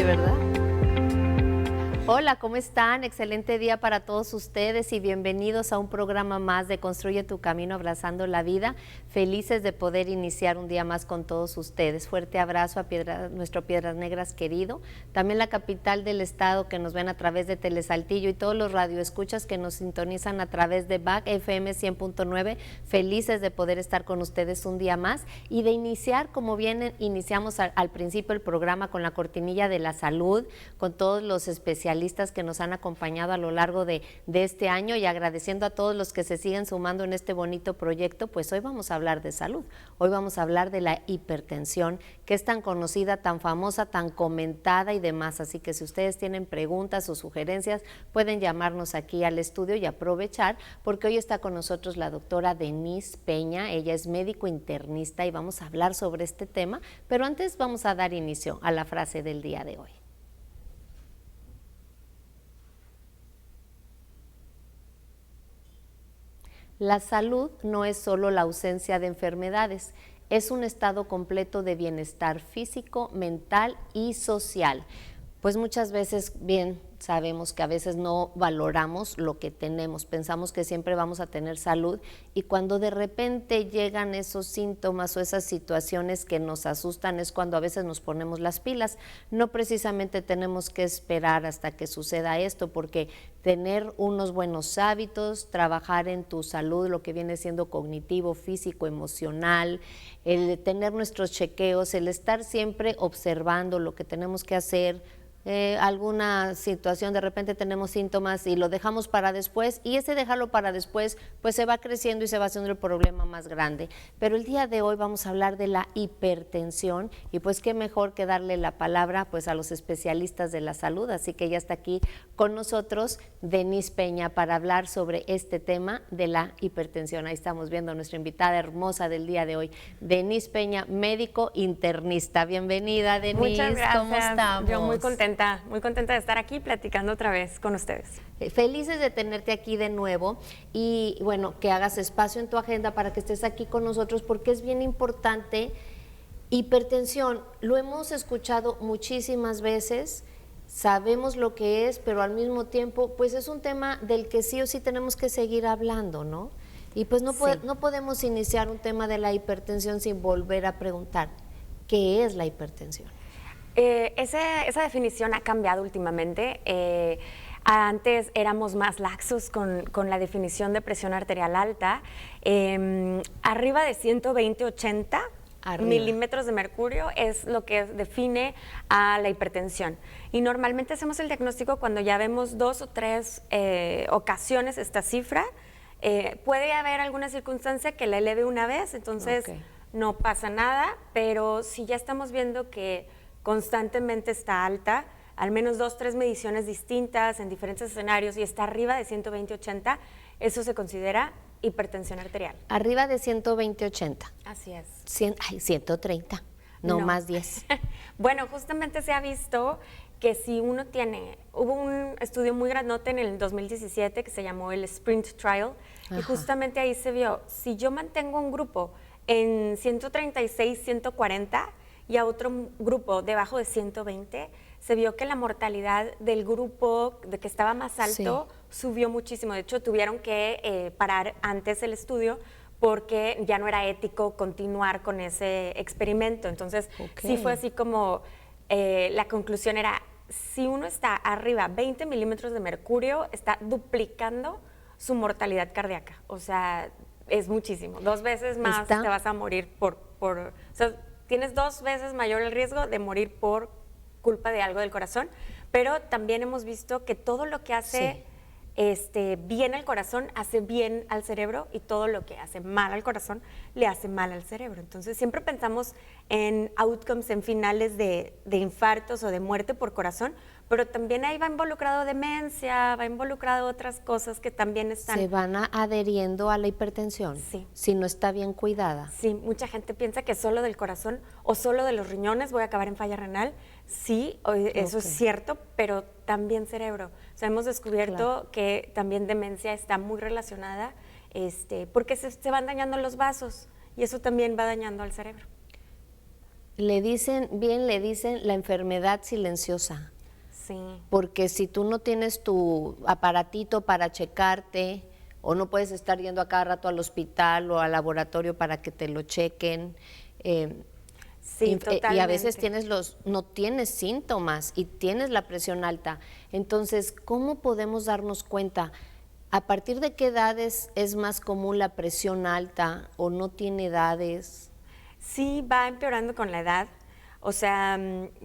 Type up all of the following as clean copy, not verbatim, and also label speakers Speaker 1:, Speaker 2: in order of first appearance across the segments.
Speaker 1: Sí, ¿verdad? Hola, ¿cómo están? Excelente día para todos ustedes y bienvenidos a un programa más de Construye tu Camino Abrazando la Vida. Felices de poder iniciar un día más con todos ustedes. Fuerte abrazo a nuestro Piedras Negras querido, también la capital del estado que nos ven a través de Telesaltillo y todos los radioescuchas que nos sintonizan a través de BAC FM 100.9. Felices de poder estar con ustedes un día más y de iniciar, como bien iniciamos al principio el programa, con la cortinilla de la salud, con todos los especialistas que nos han acompañado a lo largo de este año, y agradeciendo a todos los que se siguen sumando en este bonito proyecto. Pues hoy vamos a hablar de salud, hoy vamos a hablar de la hipertensión, que es tan conocida, tan famosa, tan comentada y demás. Así que si ustedes tienen preguntas o sugerencias, pueden llamarnos aquí al estudio y aprovechar, porque hoy está con nosotros la doctora Denise Peña. Ella es médico internista y vamos a hablar sobre este tema, pero antes vamos a dar inicio a la frase del día de hoy. La salud no es solo la ausencia de enfermedades, es un estado completo de bienestar físico, mental y social. Pues muchas veces, bien sabemos que a veces no valoramos lo que tenemos, pensamos que siempre vamos a tener salud, y cuando de repente llegan esos síntomas o esas situaciones que nos asustan es cuando a veces nos ponemos las pilas. No precisamente tenemos que esperar hasta que suceda esto, porque tener unos buenos hábitos, trabajar en tu salud, lo que viene siendo cognitivo, físico, emocional, el tener nuestros chequeos, el estar siempre observando lo que tenemos que hacer, alguna situación, de repente tenemos síntomas y lo dejamos para después, y ese dejarlo para después pues se va creciendo y se va haciendo el problema más grande. Pero el día de hoy vamos a hablar de la hipertensión, y pues qué mejor que darle la palabra pues a los especialistas de la salud. Así que ya está aquí con nosotros Denise Peña para hablar sobre este tema de la hipertensión. Ahí estamos viendo a nuestra invitada hermosa del día de hoy, Denise Peña, médico internista. Bienvenida, Denise.
Speaker 2: Muchas gracias.
Speaker 1: ¿Cómo estamos?
Speaker 2: Yo muy contenta de estar aquí platicando otra vez con ustedes.
Speaker 1: Felices de tenerte aquí de nuevo, y bueno, que hagas espacio en tu agenda para que estés aquí con nosotros, porque es bien importante. Hipertensión, lo hemos escuchado muchísimas veces, sabemos lo que es, pero al mismo tiempo pues es un tema del que sí o sí tenemos que seguir hablando, ¿no? Y pues no podemos iniciar un tema de la hipertensión sin volver a preguntar, ¿qué es la hipertensión?
Speaker 2: Esa definición ha cambiado últimamente. Antes éramos más laxos con la definición de presión arterial alta. Arriba de 120-80 milímetros de mercurio es lo que define a la hipertensión. Y normalmente hacemos el diagnóstico cuando ya vemos 2 o 3 ocasiones esta cifra. Puede haber alguna circunstancia que la eleve una vez, entonces no pasa nada, pero si ya estamos viendo que constantemente está alta, al menos 2 o 3 mediciones distintas en diferentes escenarios, y está arriba de 120-80, eso se considera hipertensión arterial.
Speaker 1: Arriba de 120-80.
Speaker 2: Así es.
Speaker 1: 130, no más 10.
Speaker 2: Bueno, justamente se ha visto que si uno hubo un estudio muy grandote en el 2017 que se llamó el Sprint Trial, y justamente ahí se vio, si yo mantengo un grupo en 136, 140, y a otro grupo debajo de 120, se vio que la mortalidad del grupo de que estaba más alto subió muchísimo. De hecho, tuvieron que parar antes el estudio porque ya no era ético continuar con ese experimento. Entonces, sí fue así como la conclusión era, si uno está arriba 20 milímetros de mercurio, está duplicando su mortalidad cardíaca. O sea, es muchísimo. 2 veces más te vas a morir o sea, tienes 2 veces mayor el riesgo de morir por culpa de algo del corazón, pero también hemos visto que todo lo que hace bien al corazón hace bien al cerebro, y todo lo que hace mal al corazón le hace mal al cerebro. Entonces siempre pensamos en outcomes, en finales de infartos o de muerte por corazón, pero también ahí va involucrado demencia, va involucrado otras cosas que también están...
Speaker 1: Se van adheriendo a la hipertensión, si no está bien cuidada.
Speaker 2: Sí, mucha gente piensa que solo del corazón o solo de los riñones voy a acabar en falla renal. Sí, eso es cierto, pero también cerebro. O sea, hemos descubierto que también demencia está muy relacionada, porque se van dañando los vasos, y eso también va dañando al cerebro.
Speaker 1: Le dicen la enfermedad silenciosa.
Speaker 2: Sí.
Speaker 1: Porque si tú no tienes tu aparatito para checarte o no puedes estar yendo a cada rato al hospital o al laboratorio para que te lo chequen,
Speaker 2: Sí, totalmente.
Speaker 1: y a veces no tienes síntomas y tienes la presión alta. Entonces, ¿cómo podemos darnos cuenta? ¿A partir de qué edades es más común la presión alta o no tiene edades?
Speaker 2: Sí, va empeorando con la edad. O sea,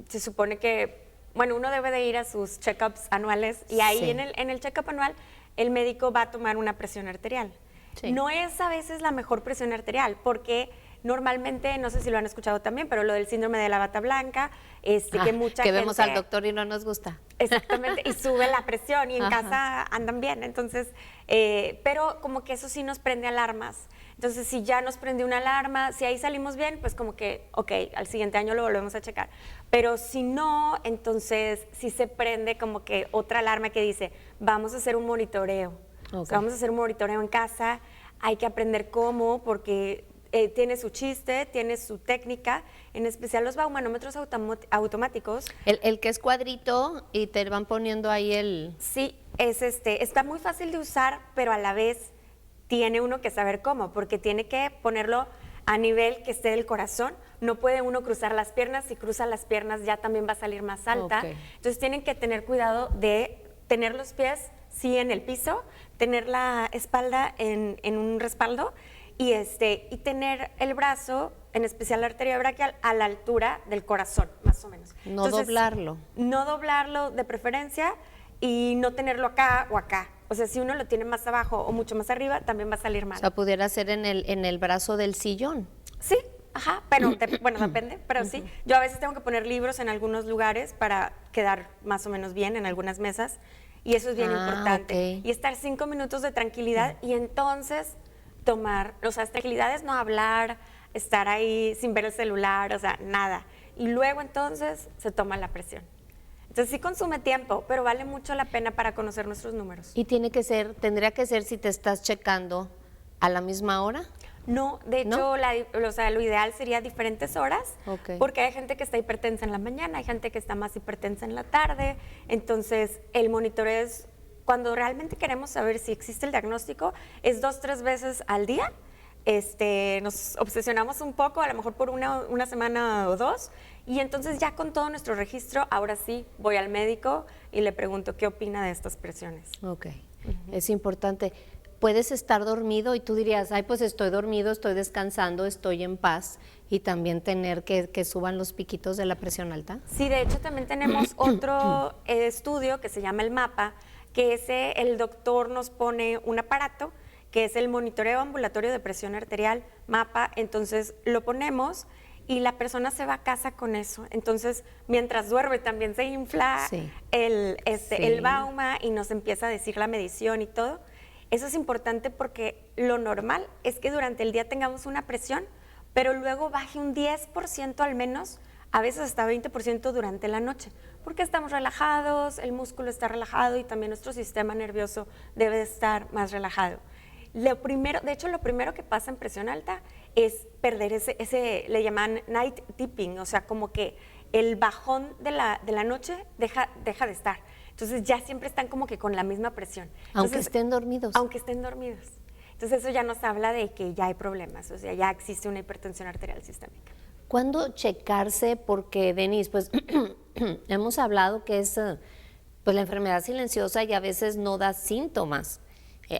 Speaker 2: se supone que, bueno, uno debe de ir a sus check-ups anuales y ahí
Speaker 1: Sí.
Speaker 2: en el check-up anual el médico va a tomar una presión arterial.
Speaker 1: Sí.
Speaker 2: No es a veces la mejor presión arterial porque normalmente, no sé si lo han escuchado también, pero lo del síndrome de la bata blanca, que mucha
Speaker 1: que
Speaker 2: gente...
Speaker 1: vemos al doctor y no nos gusta.
Speaker 2: Exactamente, y sube la presión y en
Speaker 1: Ajá.
Speaker 2: casa andan bien, entonces, pero como que eso sí nos prende alarmas. Entonces, si ya nos prende una alarma, si ahí salimos bien, pues como que, ok, al siguiente año lo volvemos a checar. Pero si no, entonces sí se prende como que otra alarma que dice, vamos a hacer un monitoreo. O sea, vamos a hacer un monitoreo en casa, hay que aprender cómo, porque tiene su chiste, tiene su técnica, en especial los baumanómetros automáticos.
Speaker 1: El que es cuadrito y te van poniendo ahí el...
Speaker 2: Sí, está muy fácil de usar, pero a la vez tiene uno que saber cómo, porque tiene que ponerlo a nivel que esté del corazón. No puede uno cruzar las piernas, si cruza las piernas ya también va a salir más alta.
Speaker 1: Okay.
Speaker 2: Entonces tienen que tener cuidado de tener los pies sí en el piso, tener la espalda en un respaldo y tener el brazo, en especial la arteria braquial, a la altura del corazón, más o menos.
Speaker 1: No
Speaker 2: Entonces,
Speaker 1: doblarlo.
Speaker 2: No doblarlo de preferencia y no tenerlo acá o acá. O sea, si uno lo tiene más abajo o mucho más arriba, también va a salir mal.
Speaker 1: O sea, pudiera ser en el brazo del sillón.
Speaker 2: Sí, ajá, pero bueno, depende, pero sí. Yo a veces tengo que poner libros en algunos lugares para quedar más o menos bien en algunas mesas y eso es bien importante.
Speaker 1: Okay.
Speaker 2: Y estar 5 minutos de tranquilidad y entonces tomar, o sea, tranquilidad es no hablar, estar ahí sin ver el celular, o sea, nada. Y luego entonces se toma la presión. Entonces sí consume tiempo, pero vale mucho la pena para conocer nuestros números.
Speaker 1: Y tendría que ser si te estás checando a la misma hora.
Speaker 2: No, de hecho,
Speaker 1: ¿No?
Speaker 2: Lo ideal sería diferentes horas,
Speaker 1: Okay.
Speaker 2: porque hay gente que está hipertensa en la mañana, hay gente que está más hipertensa en la tarde, entonces el monitoreo es, cuando realmente queremos saber si existe el diagnóstico, es 2-3 veces al día. Nos obsesionamos un poco, a lo mejor por una semana o 2, y entonces ya con todo nuestro registro, ahora sí voy al médico y le pregunto qué opina de estas presiones.
Speaker 1: Ok, es importante. Puedes estar dormido y tú dirías, ay, pues estoy dormido, estoy descansando, estoy en paz, y también tener que suban los piquitos de la presión alta.
Speaker 2: Sí, de hecho también tenemos otro estudio que se llama el MAPA, que el doctor nos pone un aparato que es el monitoreo ambulatorio de presión arterial, MAPA, entonces lo ponemos y la persona se va a casa con eso. Entonces, mientras duerme también se infla
Speaker 1: Sí.
Speaker 2: el bauma y nos empieza a decir la medición y todo. Eso es importante porque lo normal es que durante el día tengamos una presión, pero luego baje un 10% al menos, a veces hasta 20% durante la noche, porque estamos relajados, el músculo está relajado y también nuestro sistema nervioso debe de estar más relajado. Lo primero que pasa en presión alta es perder le llaman night dipping, o sea, como que el bajón de la noche deja de estar. Entonces ya siempre están como que con la misma presión.
Speaker 1: Aunque estén dormidos.
Speaker 2: Aunque estén dormidos. Entonces eso ya nos habla de que ya hay problemas, o sea, ya existe una hipertensión arterial sistémica.
Speaker 1: ¿Cuándo checarse? Porque, Denise, pues hemos hablado que es pues, la enfermedad silenciosa y a veces no da síntomas.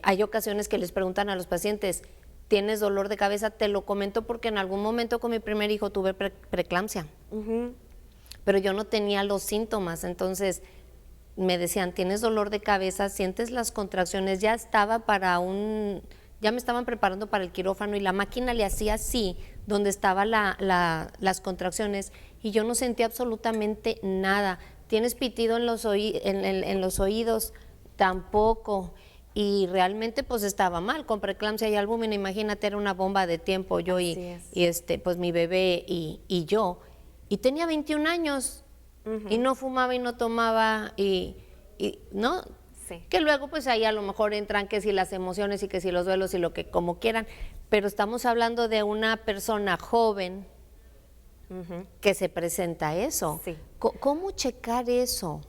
Speaker 1: Hay ocasiones que les preguntan a los pacientes, ¿tienes dolor de cabeza? Te lo comento porque en algún momento con mi primer hijo tuve preeclampsia, pero yo no tenía los síntomas, entonces me decían, ¿tienes dolor de cabeza? ¿Sientes las contracciones? Ya me estaban preparando para el quirófano y la máquina le hacía así, donde estaban las contracciones, y yo no sentía absolutamente nada. ¿Tienes pitido en los oídos? Tampoco. Y realmente pues estaba mal, con preeclampsia y albúmina, imagínate, era una bomba de tiempo yo y pues mi bebé y yo. Y tenía 21 años y no fumaba y no tomaba y ¿no?
Speaker 2: Sí.
Speaker 1: Que luego pues ahí a lo mejor entran que si las emociones y que si los duelos y lo que como quieran, pero estamos hablando de una persona joven que se presenta eso.
Speaker 2: Sí.
Speaker 1: ¿Cómo checar eso?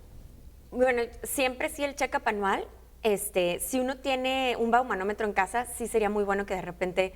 Speaker 2: Bueno, siempre sí el check-up anual. Si uno tiene un baumanómetro en casa, sí sería muy bueno que de repente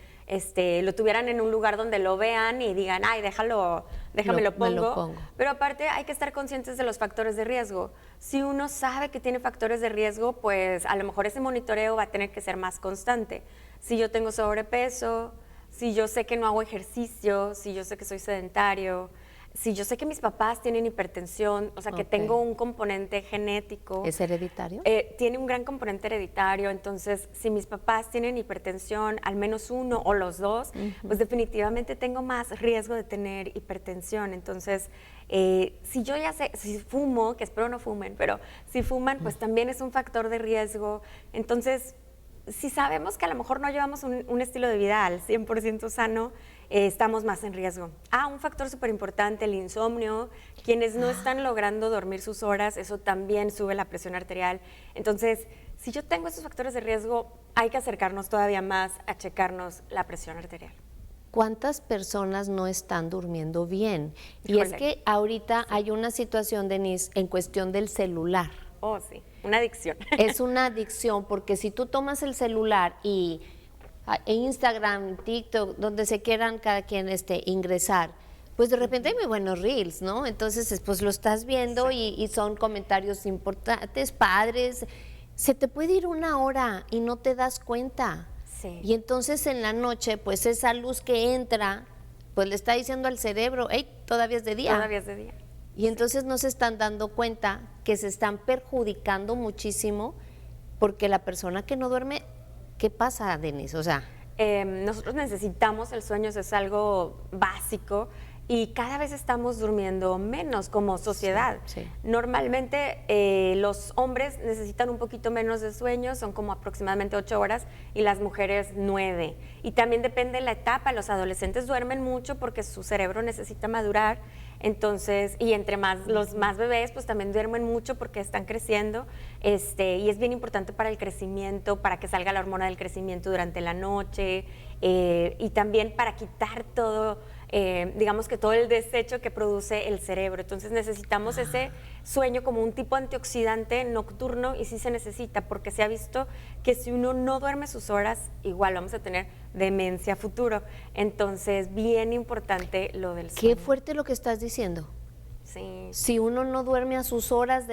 Speaker 2: lo tuvieran en un lugar donde lo vean y digan, ay, déjame lo pongo.
Speaker 1: Me lo pongo.
Speaker 2: Pero aparte hay que estar conscientes de los factores de riesgo. Si uno sabe que tiene factores de riesgo, pues a lo mejor ese monitoreo va a tener que ser más constante. Si yo tengo sobrepeso, si yo sé que no hago ejercicio, si yo sé que soy sedentario, si yo sé que mis papás tienen hipertensión, o sea, que tengo un componente genético.
Speaker 1: ¿Es hereditario?
Speaker 2: Tiene un gran componente hereditario, entonces si mis papás tienen hipertensión, al menos uno o los dos, pues definitivamente tengo más riesgo de tener hipertensión. Entonces, si yo ya sé, si fumo, que espero no fumen, pero si fuman, pues también es un factor de riesgo. Entonces, si sabemos que a lo mejor no llevamos un estilo de vida al 100% sano, estamos más en riesgo. Un factor súper importante, el insomnio. Quienes no están logrando dormir sus horas, eso también sube la presión arterial. Entonces, si yo tengo esos factores de riesgo, hay que acercarnos todavía más a checarnos la presión arterial.
Speaker 1: ¿Cuántas personas no están durmiendo bien?
Speaker 2: Híjole.
Speaker 1: Y es que ahorita hay una situación, Denise, en cuestión del celular.
Speaker 2: Oh, sí, una adicción.
Speaker 1: Es una adicción porque si tú tomas el celular y Instagram, TikTok, donde se quieran cada quien ingresar, pues de repente hay muy buenos reels, ¿no? Entonces, pues lo estás viendo y son comentarios importantes, padres. Se te puede ir una hora y no te das cuenta.
Speaker 2: Sí.
Speaker 1: Y entonces en la noche, pues esa luz que entra, pues le está diciendo al cerebro, hey, todavía es de día.
Speaker 2: Todavía es de día.
Speaker 1: Y entonces no se están dando cuenta que se están perjudicando muchísimo porque la persona que no duerme, ¿qué pasa, Denise? O sea,
Speaker 2: nosotros necesitamos el sueño, eso es algo básico y cada vez estamos durmiendo menos como sociedad.
Speaker 1: Sí.
Speaker 2: Normalmente los hombres necesitan un poquito menos de sueño, son como aproximadamente 8 horas y las mujeres 9. Y también depende de la etapa, los adolescentes duermen mucho porque su cerebro necesita madurar. Entonces, y entre los más bebés, pues también duermen mucho porque están creciendo, y es bien importante para el crecimiento, para que salga la hormona del crecimiento durante la noche, y también para quitar todo, digamos que todo el desecho que produce el cerebro. Entonces necesitamos ese sueño como un tipo antioxidante nocturno y sí se necesita, porque se ha visto que si uno no duerme sus horas, igual vamos a tener demencia a futuro. Entonces, bien importante lo del sueño.
Speaker 1: qué fuerte lo que estás diciendo.
Speaker 2: Sí.
Speaker 1: Si uno no duerme a sus horas,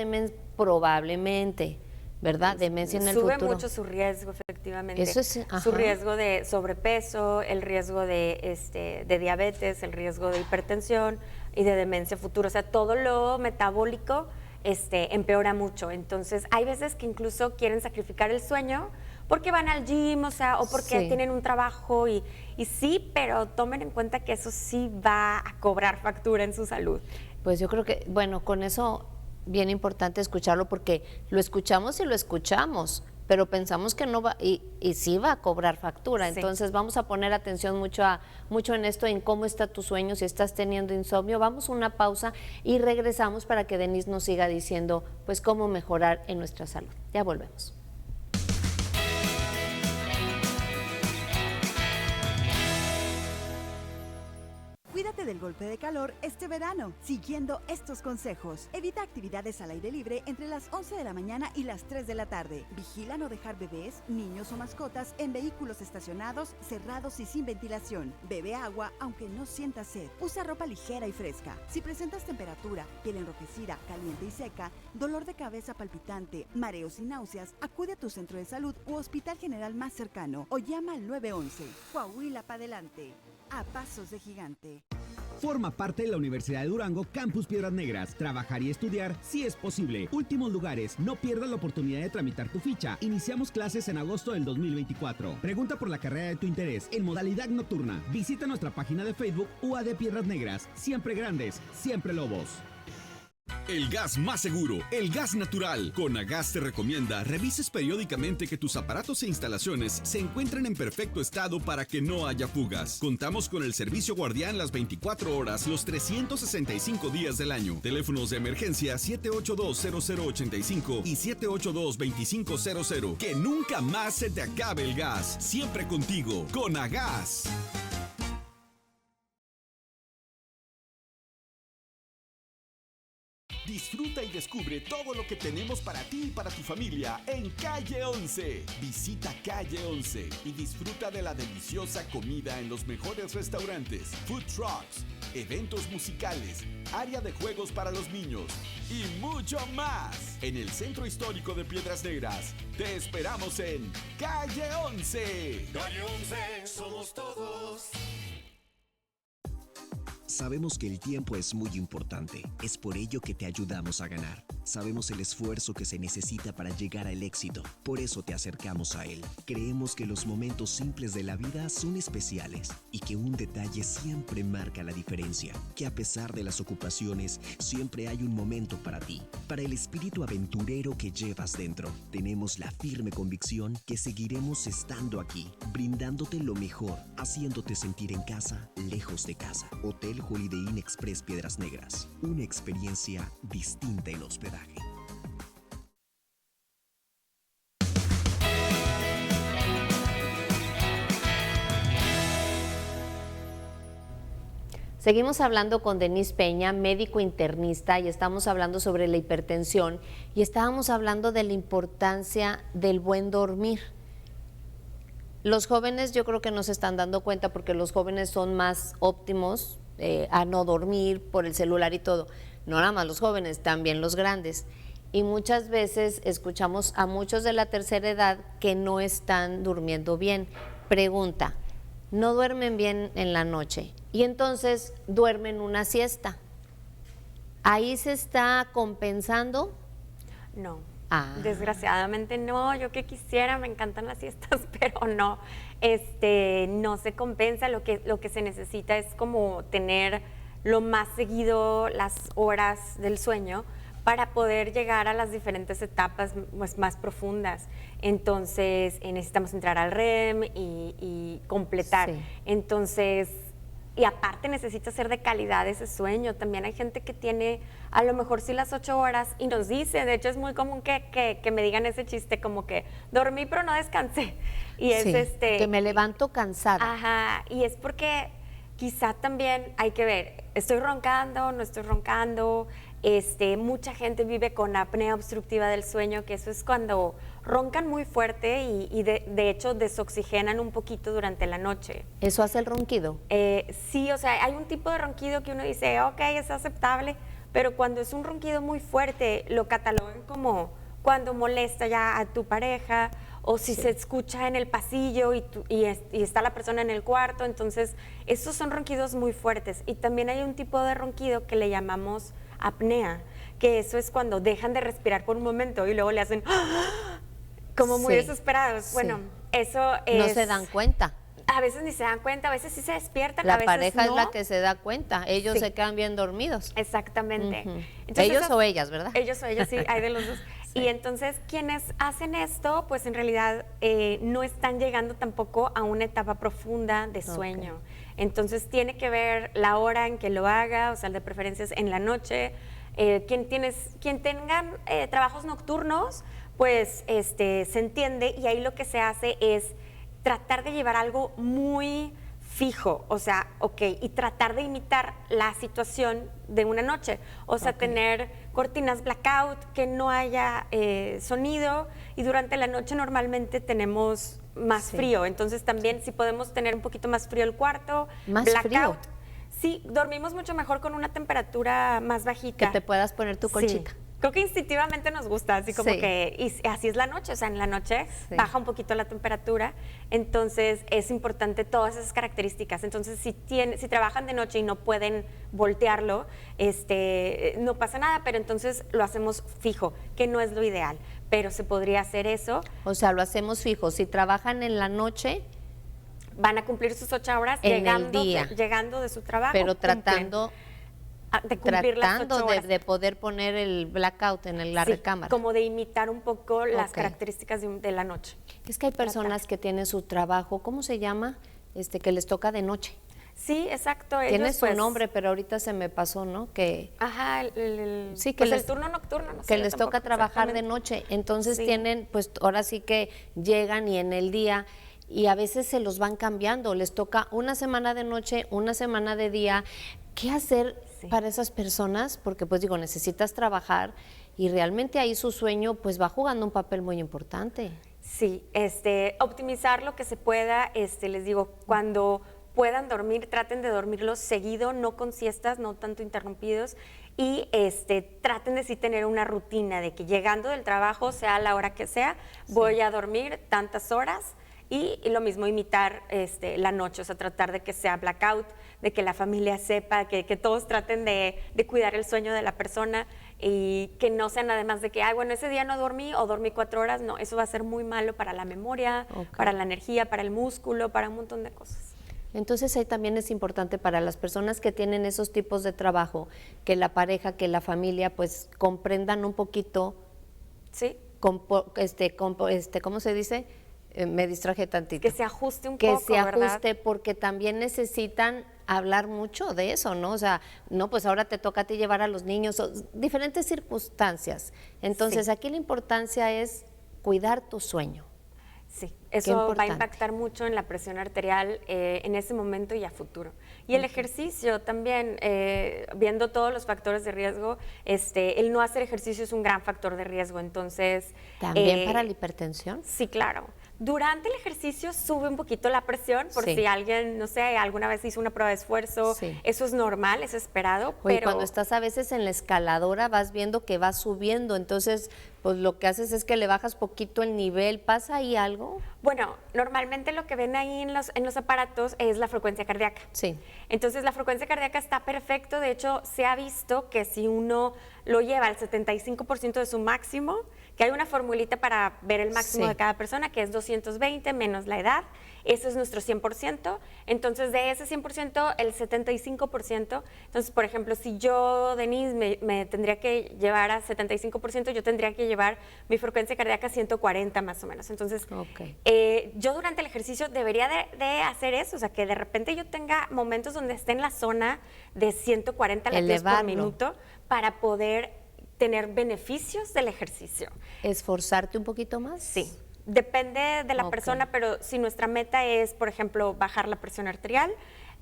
Speaker 1: probablemente, ¿verdad? Demencia en el
Speaker 2: Sube
Speaker 1: futuro.
Speaker 2: mucho su riesgo, efectivamente.
Speaker 1: Eso es,
Speaker 2: su riesgo de sobrepeso, el riesgo de diabetes, el riesgo de hipertensión y de demencia futura. O sea, todo lo metabólico empeora mucho. Entonces, hay veces que incluso quieren sacrificar el sueño porque van al gym, o sea, o porque tienen un trabajo y sí, pero tomen en cuenta que eso sí va a cobrar factura en su salud.
Speaker 1: Pues yo creo que, bueno, con eso bien importante escucharlo porque lo escuchamos y lo escuchamos, pero pensamos que no va, y sí va a cobrar factura.
Speaker 2: Sí.
Speaker 1: Entonces vamos a poner atención mucho en esto, en cómo está tu sueño, si estás teniendo insomnio. Vamos a una pausa y regresamos para que Denise nos siga diciendo pues cómo mejorar en nuestra salud. Ya volvemos.
Speaker 3: Cuídate del golpe de calor este verano, siguiendo estos consejos. Evita actividades al aire libre entre las 11 de la mañana y las 3 de la tarde. Vigila no dejar bebés, niños o mascotas en vehículos estacionados, cerrados y sin ventilación. Bebe agua aunque no sientas sed. Usa ropa ligera y fresca. Si presentas temperatura, piel enrojecida, caliente y seca, dolor de cabeza palpitante, mareos y náuseas, acude a tu centro de salud u hospital general más cercano o llama al 911. Coahuila pa' adelante. A pasos de gigante.
Speaker 4: Forma parte de la Universidad de Durango Campus Piedras Negras. Trabajar y estudiar si es posible. Últimos lugares. No pierdas la oportunidad de tramitar tu ficha. Iniciamos clases en agosto del 2024. Pregunta por la carrera de tu interés en modalidad nocturna. Visita nuestra página de Facebook UAD Piedras Negras. Siempre grandes, siempre lobos.
Speaker 5: El gas más seguro, el gas natural. Conagas te recomienda revises periódicamente que tus aparatos e instalaciones se encuentren en perfecto estado para que no haya fugas. Contamos con el servicio guardián las 24 horas, los 365 días del año. Teléfonos de emergencia 782-0085 y 782-2500. Que nunca más se te acabe el gas. Siempre contigo, Conagas. Disfruta y descubre todo lo que tenemos para ti y para tu familia en Calle 11. Visita Calle 11 y disfruta de la deliciosa comida en los mejores restaurantes, food trucks, eventos musicales, área de juegos para los niños y mucho más. En el Centro Histórico de Piedras Negras, te esperamos en Calle 11.
Speaker 6: Calle 11, somos todos.
Speaker 7: Sabemos que el tiempo es muy importante, es por ello que te ayudamos a ganar. Sabemos el esfuerzo que se necesita para llegar al éxito, por eso te acercamos a él. Creemos que los momentos simples de la vida son especiales y que un detalle siempre marca la diferencia, que a pesar de las ocupaciones, siempre hay un momento para ti, para el espíritu aventurero que llevas dentro. Tenemos la firme convicción que seguiremos estando aquí, brindándote lo mejor, haciéndote sentir en casa, lejos de casa. Hotel Holiday Inn Express Piedras Negras, una experiencia distinta en hospedaje.
Speaker 1: Seguimos hablando con Denise Peña, médico internista, y estamos hablando sobre la hipertensión y estábamos hablando de la importancia del buen dormir. Los jóvenes yo creo que no se están dando cuenta porque los jóvenes son más óptimos a no dormir por el celular y todo. No nada más los jóvenes, también los grandes. Y muchas veces escuchamos a muchos de la tercera edad que no están durmiendo bien. Pregunta, no duermen bien en la noche y entonces duermen una siesta. ¿Ahí se está compensando?
Speaker 2: No.
Speaker 1: Ah.
Speaker 2: Desgraciadamente no, yo que quisiera, me encantan las siestas, pero no, no se compensa. Lo que se necesita es como tener lo más seguido las horas del sueño para poder llegar a las diferentes etapas pues, más profundas. Entonces necesitamos entrar al REM y completar.
Speaker 1: Sí.
Speaker 2: Entonces, y aparte necesita ser de calidad ese sueño. También hay gente que tiene a lo mejor sí las 8 horas y nos dice, de hecho es muy común que me digan ese chiste como que dormí pero no descansé. Y es
Speaker 1: Sí, que me levanto cansada.
Speaker 2: Ajá, y es porque quizá también hay que ver, estoy roncando, no estoy roncando. Mucha gente vive con apnea obstructiva del sueño, que eso es cuando roncan muy fuerte y de hecho desoxigenan un poquito durante la noche.
Speaker 1: ¿Eso hace el ronquido?
Speaker 2: Sí, o sea, hay un tipo de ronquido que uno dice, ok, es aceptable, pero cuando es un ronquido muy fuerte, lo catalogan como cuando molesta ya a tu pareja, o si se escucha en el pasillo y está la persona en el cuarto. Entonces, esos son ronquidos muy fuertes. Y también hay un tipo de ronquido que le llamamos apnea, que eso es cuando dejan de respirar por un momento y luego le hacen como muy desesperados.
Speaker 1: Sí.
Speaker 2: Bueno, eso es...
Speaker 1: No se dan cuenta.
Speaker 2: A veces ni se dan cuenta, a veces sí se despiertan, a
Speaker 1: La
Speaker 2: veces
Speaker 1: pareja
Speaker 2: no.
Speaker 1: es la que se da cuenta, ellos
Speaker 2: Sí.
Speaker 1: se quedan bien dormidos.
Speaker 2: Exactamente.
Speaker 1: Ujú.
Speaker 2: Entonces,
Speaker 1: Ellos o ellas, ¿verdad?
Speaker 2: Ellos o ellas, sí, hay de los dos.
Speaker 1: Sí.
Speaker 2: Y entonces quienes hacen esto, pues en realidad no están llegando tampoco a una etapa profunda de sueño.
Speaker 1: Ok.
Speaker 2: Entonces tiene que ver la hora en que lo haga, o sea, de preferencias en la noche. Quien tengan trabajos nocturnos, pues se entiende, y ahí lo que se hace es tratar de llevar algo muy fijo, o sea, y tratar de imitar la situación de una noche, o sea, tener cortinas blackout, que no haya sonido, y durante la noche normalmente tenemos más frío, entonces también si podemos tener un poquito más frío el cuarto,
Speaker 1: ¿Más
Speaker 2: blackout.
Speaker 1: frío?
Speaker 2: Sí, dormimos mucho mejor con una temperatura más bajita.
Speaker 1: Que te puedas poner tu colchita.
Speaker 2: Sí. Creo que instintivamente nos gusta, así como
Speaker 1: Sí.
Speaker 2: que, y así es la noche, o sea, en la noche
Speaker 1: Sí.
Speaker 2: baja un poquito la temperatura, entonces es importante todas esas características. Entonces, si trabajan de noche y no pueden voltearlo, no pasa nada, pero entonces lo hacemos fijo, que no es lo ideal, pero se podría hacer eso.
Speaker 1: O sea, lo hacemos fijo. Si trabajan en la noche,
Speaker 2: Van a cumplir sus 8 horas
Speaker 1: En el día.
Speaker 2: llegando de su trabajo.
Speaker 1: pero
Speaker 2: cumplen.
Speaker 1: tratando
Speaker 2: De cumplir las 8
Speaker 1: tratando
Speaker 2: horas.
Speaker 1: de poder poner el blackout en la
Speaker 2: Sí,
Speaker 1: recámara.
Speaker 2: como de imitar un poco las
Speaker 1: Ok.
Speaker 2: características de la noche.
Speaker 1: Es que hay personas que tienen su trabajo, ¿cómo se llama? Que les toca de noche.
Speaker 2: Sí, exacto.
Speaker 1: Tiene
Speaker 2: ellos,
Speaker 1: su
Speaker 2: pues,
Speaker 1: nombre, pero ahorita se me pasó, ¿no? Que
Speaker 2: Ajá,
Speaker 1: Sí, que
Speaker 2: pues
Speaker 1: les-
Speaker 2: el turno nocturno. No sé,
Speaker 1: que
Speaker 2: yo
Speaker 1: les
Speaker 2: tampoco
Speaker 1: toca trabajar de
Speaker 2: exactamente.
Speaker 1: noche. Entonces
Speaker 2: Sí.
Speaker 1: tienen, pues ahora sí que llegan y en el día, y a veces se los van cambiando. Les toca una semana de noche, una semana de día. ¿Qué hacer
Speaker 2: Sí.
Speaker 1: para esas personas, porque pues digo, necesitas trabajar y realmente ahí su sueño pues va jugando un papel muy importante.
Speaker 2: Sí, optimizar lo que se pueda, les digo, cuando puedan dormir, traten de dormirlos seguido, no con siestas, no tanto interrumpidos, y traten de sí tener una rutina de que llegando del trabajo, sea a la hora que sea, voy a dormir tantas horas, y lo mismo imitar la noche, o sea, tratar de que sea blackout, de que la familia sepa, que todos traten de cuidar el sueño de la persona y que no sea nada más de que, ay, bueno, ese día no dormí o dormí 4 horas, no, eso va a ser muy malo para la memoria, para la energía, para el músculo, para un montón de cosas.
Speaker 1: Entonces ahí también es importante para las personas que tienen esos tipos de trabajo, que la pareja, que la familia pues comprendan un poquito,
Speaker 2: Sí,
Speaker 1: ¿cómo se dice? Me distraje tantito.
Speaker 2: que se ajuste un
Speaker 1: Que
Speaker 2: poco,
Speaker 1: se ajuste,
Speaker 2: ¿verdad?
Speaker 1: porque también necesitan hablar mucho de eso, ¿no? O sea, no, pues ahora te toca a ti llevar a los niños, diferentes circunstancias. Entonces,
Speaker 2: Sí.
Speaker 1: aquí la importancia es cuidar tu sueño.
Speaker 2: Sí, eso va a
Speaker 1: importante.
Speaker 2: impactar mucho en la presión arterial en ese momento y a futuro. Y el ejercicio también, viendo todos los factores de riesgo, el no hacer ejercicio es un gran factor de riesgo. Entonces,
Speaker 1: También para la hipertensión.
Speaker 2: sí, claro. Durante el ejercicio sube un poquito la presión, por
Speaker 1: Sí.
Speaker 2: si alguien, no sé, alguna vez hizo una prueba de esfuerzo,
Speaker 1: Sí.
Speaker 2: eso es normal, es esperado,
Speaker 1: Oye,
Speaker 2: pero
Speaker 1: cuando estás a veces en la escaladora vas viendo que va subiendo, entonces pues lo que haces es que le bajas poquito el nivel. ¿Pasa ahí algo?
Speaker 2: bueno, normalmente lo que ven ahí en los aparatos es la frecuencia cardíaca.
Speaker 1: Sí.
Speaker 2: Entonces la frecuencia cardíaca está perfecto, de hecho se ha visto que si uno lo lleva al 75% de su máximo, que hay una formulita para ver el máximo
Speaker 1: Sí.
Speaker 2: de cada persona, que es 220 menos la edad, eso es nuestro 100%, entonces de ese 100%, el 75%, entonces por ejemplo, si yo, Denise, me tendría que llevar a 75%, yo tendría que llevar mi frecuencia cardíaca a 140 más o menos, entonces
Speaker 1: Ok.
Speaker 2: yo durante el ejercicio debería de hacer eso, o sea, que de repente yo tenga momentos donde esté en la zona de 140 latidos por
Speaker 1: Elevarlo.
Speaker 2: minuto para poder tener beneficios del ejercicio.
Speaker 1: ¿Esforzarte un poquito más?
Speaker 2: Sí, depende de la
Speaker 1: Ok.
Speaker 2: persona, pero si nuestra meta es, por ejemplo, bajar la presión arterial,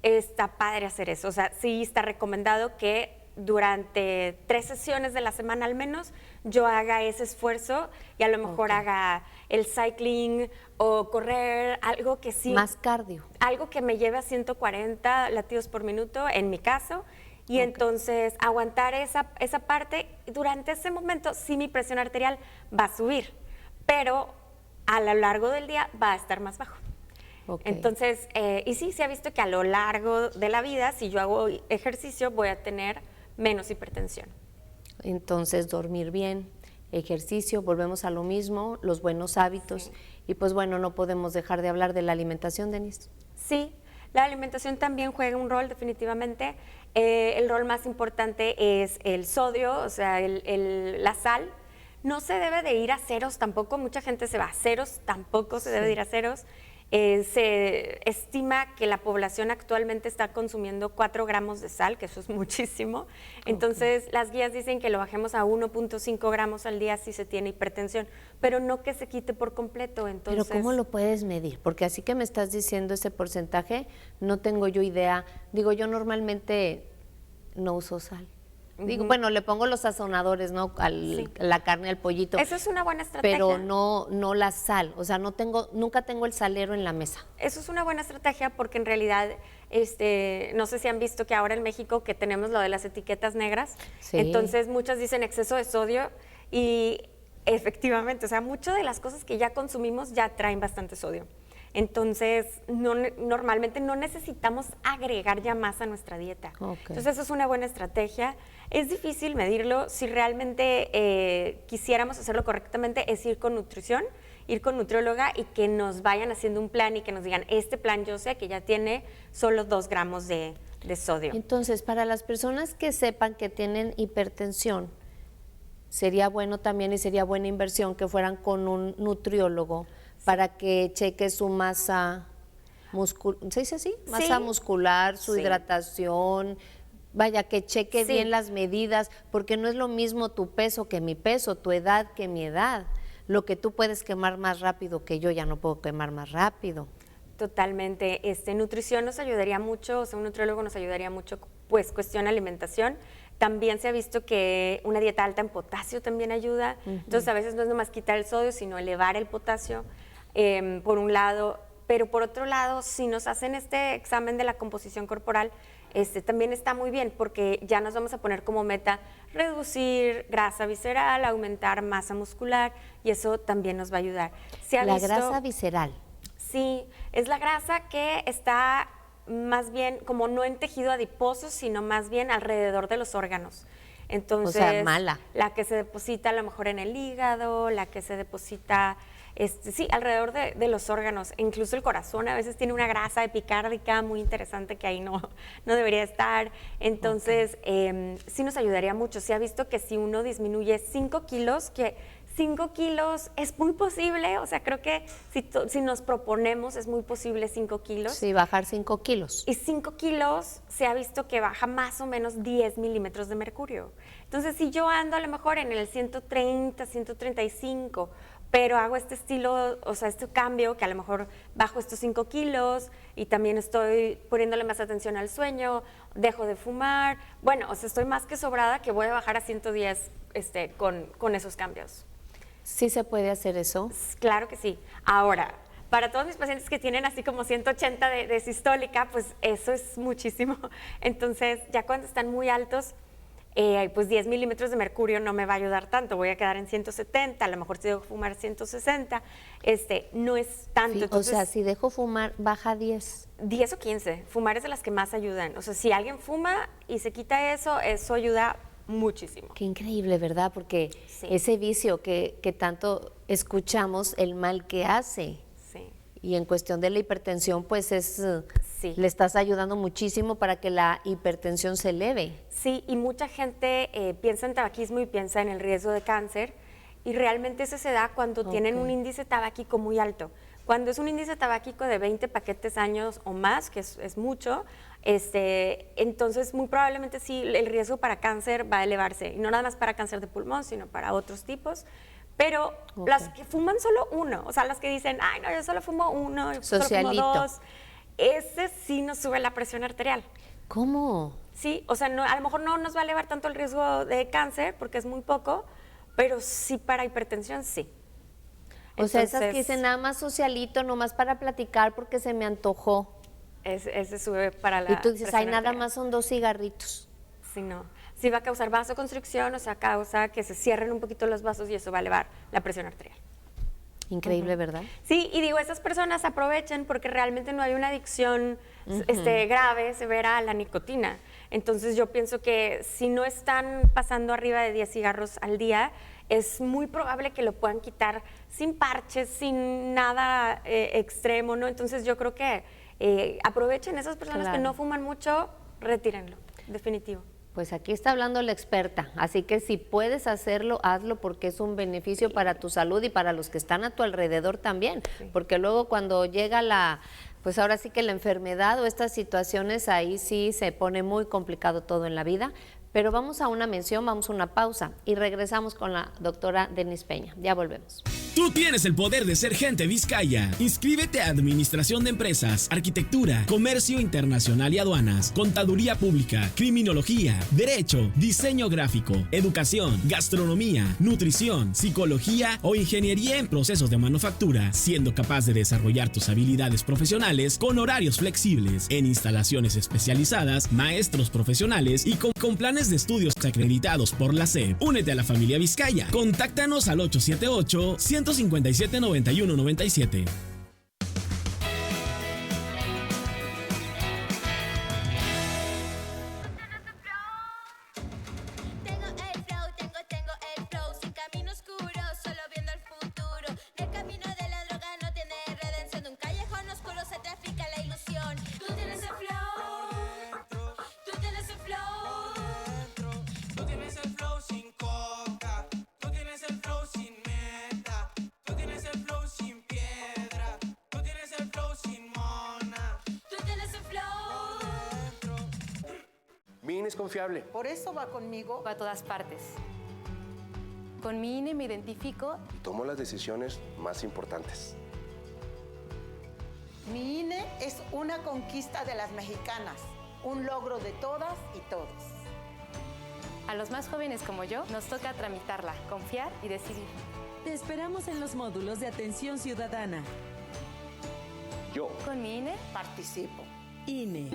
Speaker 2: está padre hacer eso. O sea, sí está recomendado que durante 3 sesiones de la semana al menos yo haga ese esfuerzo y a lo mejor haga el cycling o correr, algo que sí,
Speaker 1: Más cardio.
Speaker 2: algo que me lleve a 140 latidos por minuto en mi caso. Y entonces aguantar esa parte, durante ese momento sí mi presión arterial va a subir, pero a lo largo del día va a estar más bajo.
Speaker 1: Ok.
Speaker 2: Entonces, y sí, se ha visto que a lo largo de la vida, si yo hago ejercicio, voy a tener menos hipertensión.
Speaker 1: Entonces, dormir bien, ejercicio, volvemos a lo mismo, los buenos hábitos. Y pues bueno, no podemos dejar de hablar de la alimentación, Denise.
Speaker 2: Sí, la alimentación también juega un rol definitivamente. El rol más importante es el sodio, o sea, la sal. No se debe de ir a ceros tampoco, mucha gente se va a ceros, tampoco se debe de ir a ceros. Se estima que la población actualmente está consumiendo 4 gramos de sal, que eso es muchísimo. Entonces, las guías dicen que lo bajemos a 1.5 gramos al día si se tiene hipertensión, pero no que se quite por completo. Entonces,
Speaker 1: Pero ¿cómo lo puedes medir? Porque así que me estás diciendo ese porcentaje, no tengo yo idea. Digo, yo normalmente no uso sal. Digo, bueno, le pongo los sazonadores, ¿no?
Speaker 2: Sí.
Speaker 1: La carne, al pollito.
Speaker 2: Eso es una buena estrategia.
Speaker 1: Pero no la sal. O sea, nunca tengo el salero en la mesa.
Speaker 2: Eso es una buena estrategia porque en realidad, no sé si han visto que ahora en México que tenemos lo de las etiquetas negras,
Speaker 1: Sí.
Speaker 2: entonces muchas dicen exceso de sodio y efectivamente, o sea, muchas de las cosas que ya consumimos ya traen bastante sodio. Entonces, normalmente no necesitamos agregar ya más a nuestra dieta.
Speaker 1: Ok.
Speaker 2: Entonces, eso es una buena estrategia. Es difícil medirlo. Si realmente quisiéramos hacerlo correctamente, es ir con nutrición, ir con nutrióloga y que nos vayan haciendo un plan y que nos digan, este plan yo sé que ya tiene solo 2 gramos de sodio.
Speaker 1: Entonces, para las personas que sepan que tienen hipertensión, sería bueno también y sería buena inversión que fueran con un nutriólogo para que cheque su masa muscular, ¿se dice así? Masa
Speaker 2: Sí.
Speaker 1: muscular, su
Speaker 2: Sí.
Speaker 1: hidratación, vaya, que cheque
Speaker 2: Sí.
Speaker 1: bien las medidas, porque no es lo mismo tu peso que mi peso, tu edad que mi edad. Lo que tú puedes quemar más rápido que yo ya no puedo quemar más rápido.
Speaker 2: Totalmente. Nutrición nos ayudaría mucho, o sea, un nutriólogo nos ayudaría mucho pues cuestión alimentación. También se ha visto que una dieta alta en potasio también ayuda. Entonces, a veces no es nomás quitar el sodio, sino elevar el potasio, por un lado. Pero por otro lado, si nos hacen este examen de la composición corporal, también está muy bien, porque ya nos vamos a poner como meta reducir grasa visceral, aumentar masa muscular, y eso también nos va a ayudar.
Speaker 1: La grasa visceral.
Speaker 2: Sí, es la grasa que está más bien como no en tejido adiposo, sino más bien alrededor de los órganos. Entonces,
Speaker 1: o sea, mala.
Speaker 2: La que se deposita a lo mejor en el hígado, la que se deposita, sí, alrededor de los órganos. Incluso el corazón a veces tiene una grasa epicárdica muy interesante que ahí no debería estar. Entonces, sí nos ayudaría mucho. Se ha visto que si uno disminuye 5 kilos, que 5 kilos es muy posible, o sea, creo que si nos proponemos es muy posible 5 kilos.
Speaker 1: Sí, bajar 5 kilos.
Speaker 2: Y 5 kilos se ha visto que baja más o menos 10 milímetros de mercurio. Entonces, si yo ando a lo mejor en el 130, 135, pero hago este estilo, o sea, este cambio, que a lo mejor bajo estos 5 kilos y también estoy poniéndole más atención al sueño, dejo de fumar, bueno, o sea, estoy más que sobrada que voy a bajar a 110 con esos cambios.
Speaker 1: ¿Sí se puede hacer eso?
Speaker 2: Claro que sí. Ahora, para todos mis pacientes que tienen así como 180 de sistólica, pues eso es muchísimo. Entonces, ya cuando están muy altos, pues 10 milímetros de mercurio no me va a ayudar tanto. Voy a quedar en 170, a lo mejor si dejo fumar 160, no es tanto.
Speaker 1: Sí,
Speaker 2: entonces,
Speaker 1: o sea, si dejo fumar, baja 10.
Speaker 2: 10 o 15. Fumar es de las que más ayudan. O sea, si alguien fuma y se quita eso ayuda muchísimo.
Speaker 1: Qué increíble, ¿verdad? Porque
Speaker 2: sí.
Speaker 1: Ese vicio que tanto escuchamos, el mal que hace.
Speaker 2: Sí.
Speaker 1: Y en cuestión de la hipertensión, pues
Speaker 2: sí.
Speaker 1: le estás ayudando muchísimo para que la hipertensión se eleve.
Speaker 2: Sí, y mucha gente piensa en tabaquismo y piensa en el riesgo de cáncer, y realmente eso se da cuando tienen un índice tabáquico muy alto. Cuando es un índice tabáquico de 20 paquetes años o más, que es mucho, entonces muy probablemente sí el riesgo para cáncer va a elevarse, y no nada más para cáncer de pulmón, sino para otros tipos. Pero las que fuman solo uno, o sea, las que dicen, ay, no, yo solo fumo uno, yo solo fumo 2, ese sí nos sube la presión arterial.
Speaker 1: ¿Cómo?
Speaker 2: Sí, o sea, a lo mejor no nos va a elevar tanto el riesgo de cáncer, porque es muy poco, pero sí para hipertensión, sí.
Speaker 1: O sea, esas que dicen nada más socialito, nomás para platicar porque se me antojó.
Speaker 2: Ese sube para la
Speaker 1: y tú dices, ay, nada
Speaker 2: arterial.
Speaker 1: más son 2 cigarritos.
Speaker 2: Sí, no. Sí va a causar vasoconstricción, o sea, causa que se cierren un poquito los vasos y eso va a elevar la presión arterial.
Speaker 1: Increíble, ¿verdad?
Speaker 2: Sí, y digo, esas personas aprovechen porque realmente no hay una adicción grave, severa a la nicotina. Entonces yo pienso que si no están pasando arriba de 10 cigarros al día, es muy probable que lo puedan quitar sin parches, sin nada extremo, ¿no? Entonces yo creo que aprovechen esas personas que no fuman mucho, retírenlo, definitivo.
Speaker 1: Pues aquí está hablando la experta, así que si puedes hacerlo, hazlo porque es un beneficio para tu salud y para los que están a tu alrededor también, porque luego cuando llega pues ahora sí que la enfermedad o estas situaciones, ahí sí se pone muy complicado todo en la vida. Pero vamos a una mención, vamos a una pausa y regresamos con la doctora Denise Peña. Ya volvemos.
Speaker 8: Tú tienes el poder de ser gente Vizcaya. Inscríbete a Administración de Empresas, Arquitectura, Comercio Internacional y Aduanas, Contaduría Pública, Criminología, Derecho, Diseño Gráfico, Educación, Gastronomía, Nutrición, Psicología o Ingeniería en Procesos de Manufactura, siendo capaz de desarrollar tus habilidades profesionales con horarios flexibles, en instalaciones especializadas, maestros profesionales y con planes de estudios acreditados por la SEP. Únete a la familia Vizcaya. Contáctanos al 878-157-9197.
Speaker 9: Mi INE es confiable.
Speaker 10: Por eso va conmigo.
Speaker 11: Va a todas partes. Con mi INE me identifico.
Speaker 9: Y tomo las decisiones más importantes.
Speaker 10: Mi INE es una conquista de las mexicanas. un logro de todas y todos.
Speaker 11: A los más jóvenes como yo, nos toca tramitarla, confiar y decidir.
Speaker 12: Te esperamos en los módulos de atención ciudadana.
Speaker 9: Yo.
Speaker 11: Con mi INE,
Speaker 10: Participo.
Speaker 12: INE.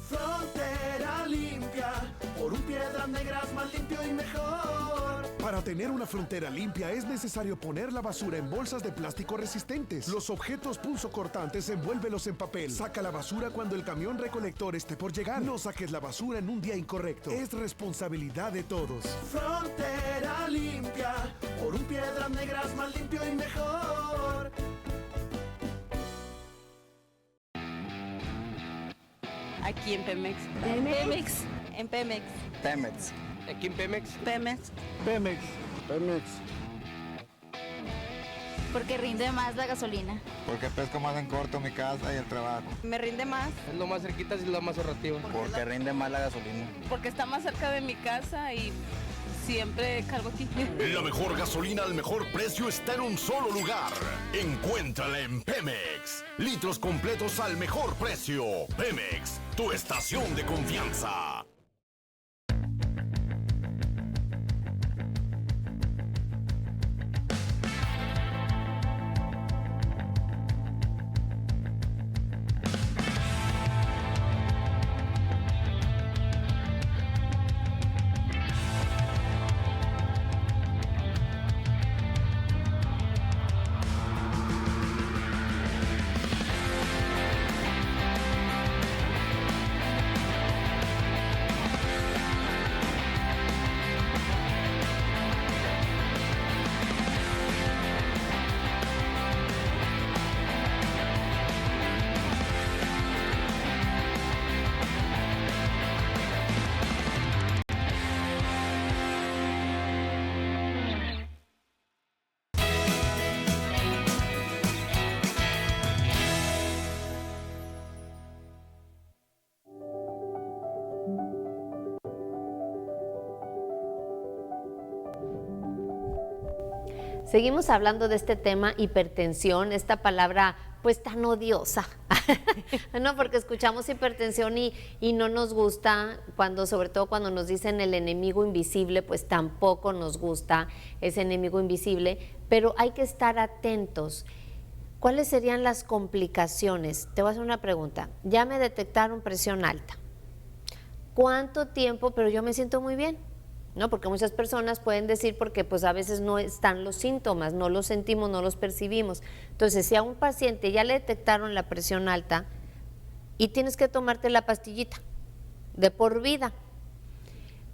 Speaker 6: Frontera limpia, por un Piedras Negras más limpio y mejor.
Speaker 13: Para tener una frontera limpia es necesario poner la basura en bolsas de plástico resistentes. Los objetos punzocortantes envuélvelos en papel. Saca la basura cuando el camión recolector esté por llegar. No saques la basura en un día incorrecto. Es responsabilidad de todos.
Speaker 6: Frontera limpia, por un Piedras Negras más limpio y mejor.
Speaker 14: Aquí en Pemex.
Speaker 15: Pemex.
Speaker 14: En Pemex.
Speaker 16: Pemex. Aquí en Pemex.
Speaker 14: Pemex.
Speaker 16: Pemex. Pemex.
Speaker 15: Porque rinde más la gasolina.
Speaker 16: Porque pesco más en corto mi casa y el trabajo.
Speaker 14: Me rinde más.
Speaker 16: Es lo más cerquita y es lo más ahorrativo. Porque rinde más la gasolina.
Speaker 14: Porque está más cerca de mi casa y siempre cargo aquí.
Speaker 17: La mejor gasolina al mejor precio está en un solo lugar. Encuéntrala en Pemex. Litros completos al mejor precio. Pemex, tu estación de confianza.
Speaker 1: Seguimos hablando de este tema, hipertensión, esta palabra pues tan odiosa, ¿no? Porque escuchamos hipertensión y no nos gusta, sobre todo cuando nos dicen el enemigo invisible, pues tampoco nos gusta ese enemigo invisible, pero hay que estar atentos. ¿Cuáles serían las complicaciones? Te voy a hacer una pregunta. Ya me detectaron presión alta. ¿Cuánto tiempo? Pero yo me siento muy bien. ¿No? Porque muchas personas pueden decir porque pues a veces no están los síntomas, no los sentimos, no los percibimos. Entonces, si a un paciente ya le detectaron la presión alta y tienes que tomarte la pastillita de por vida,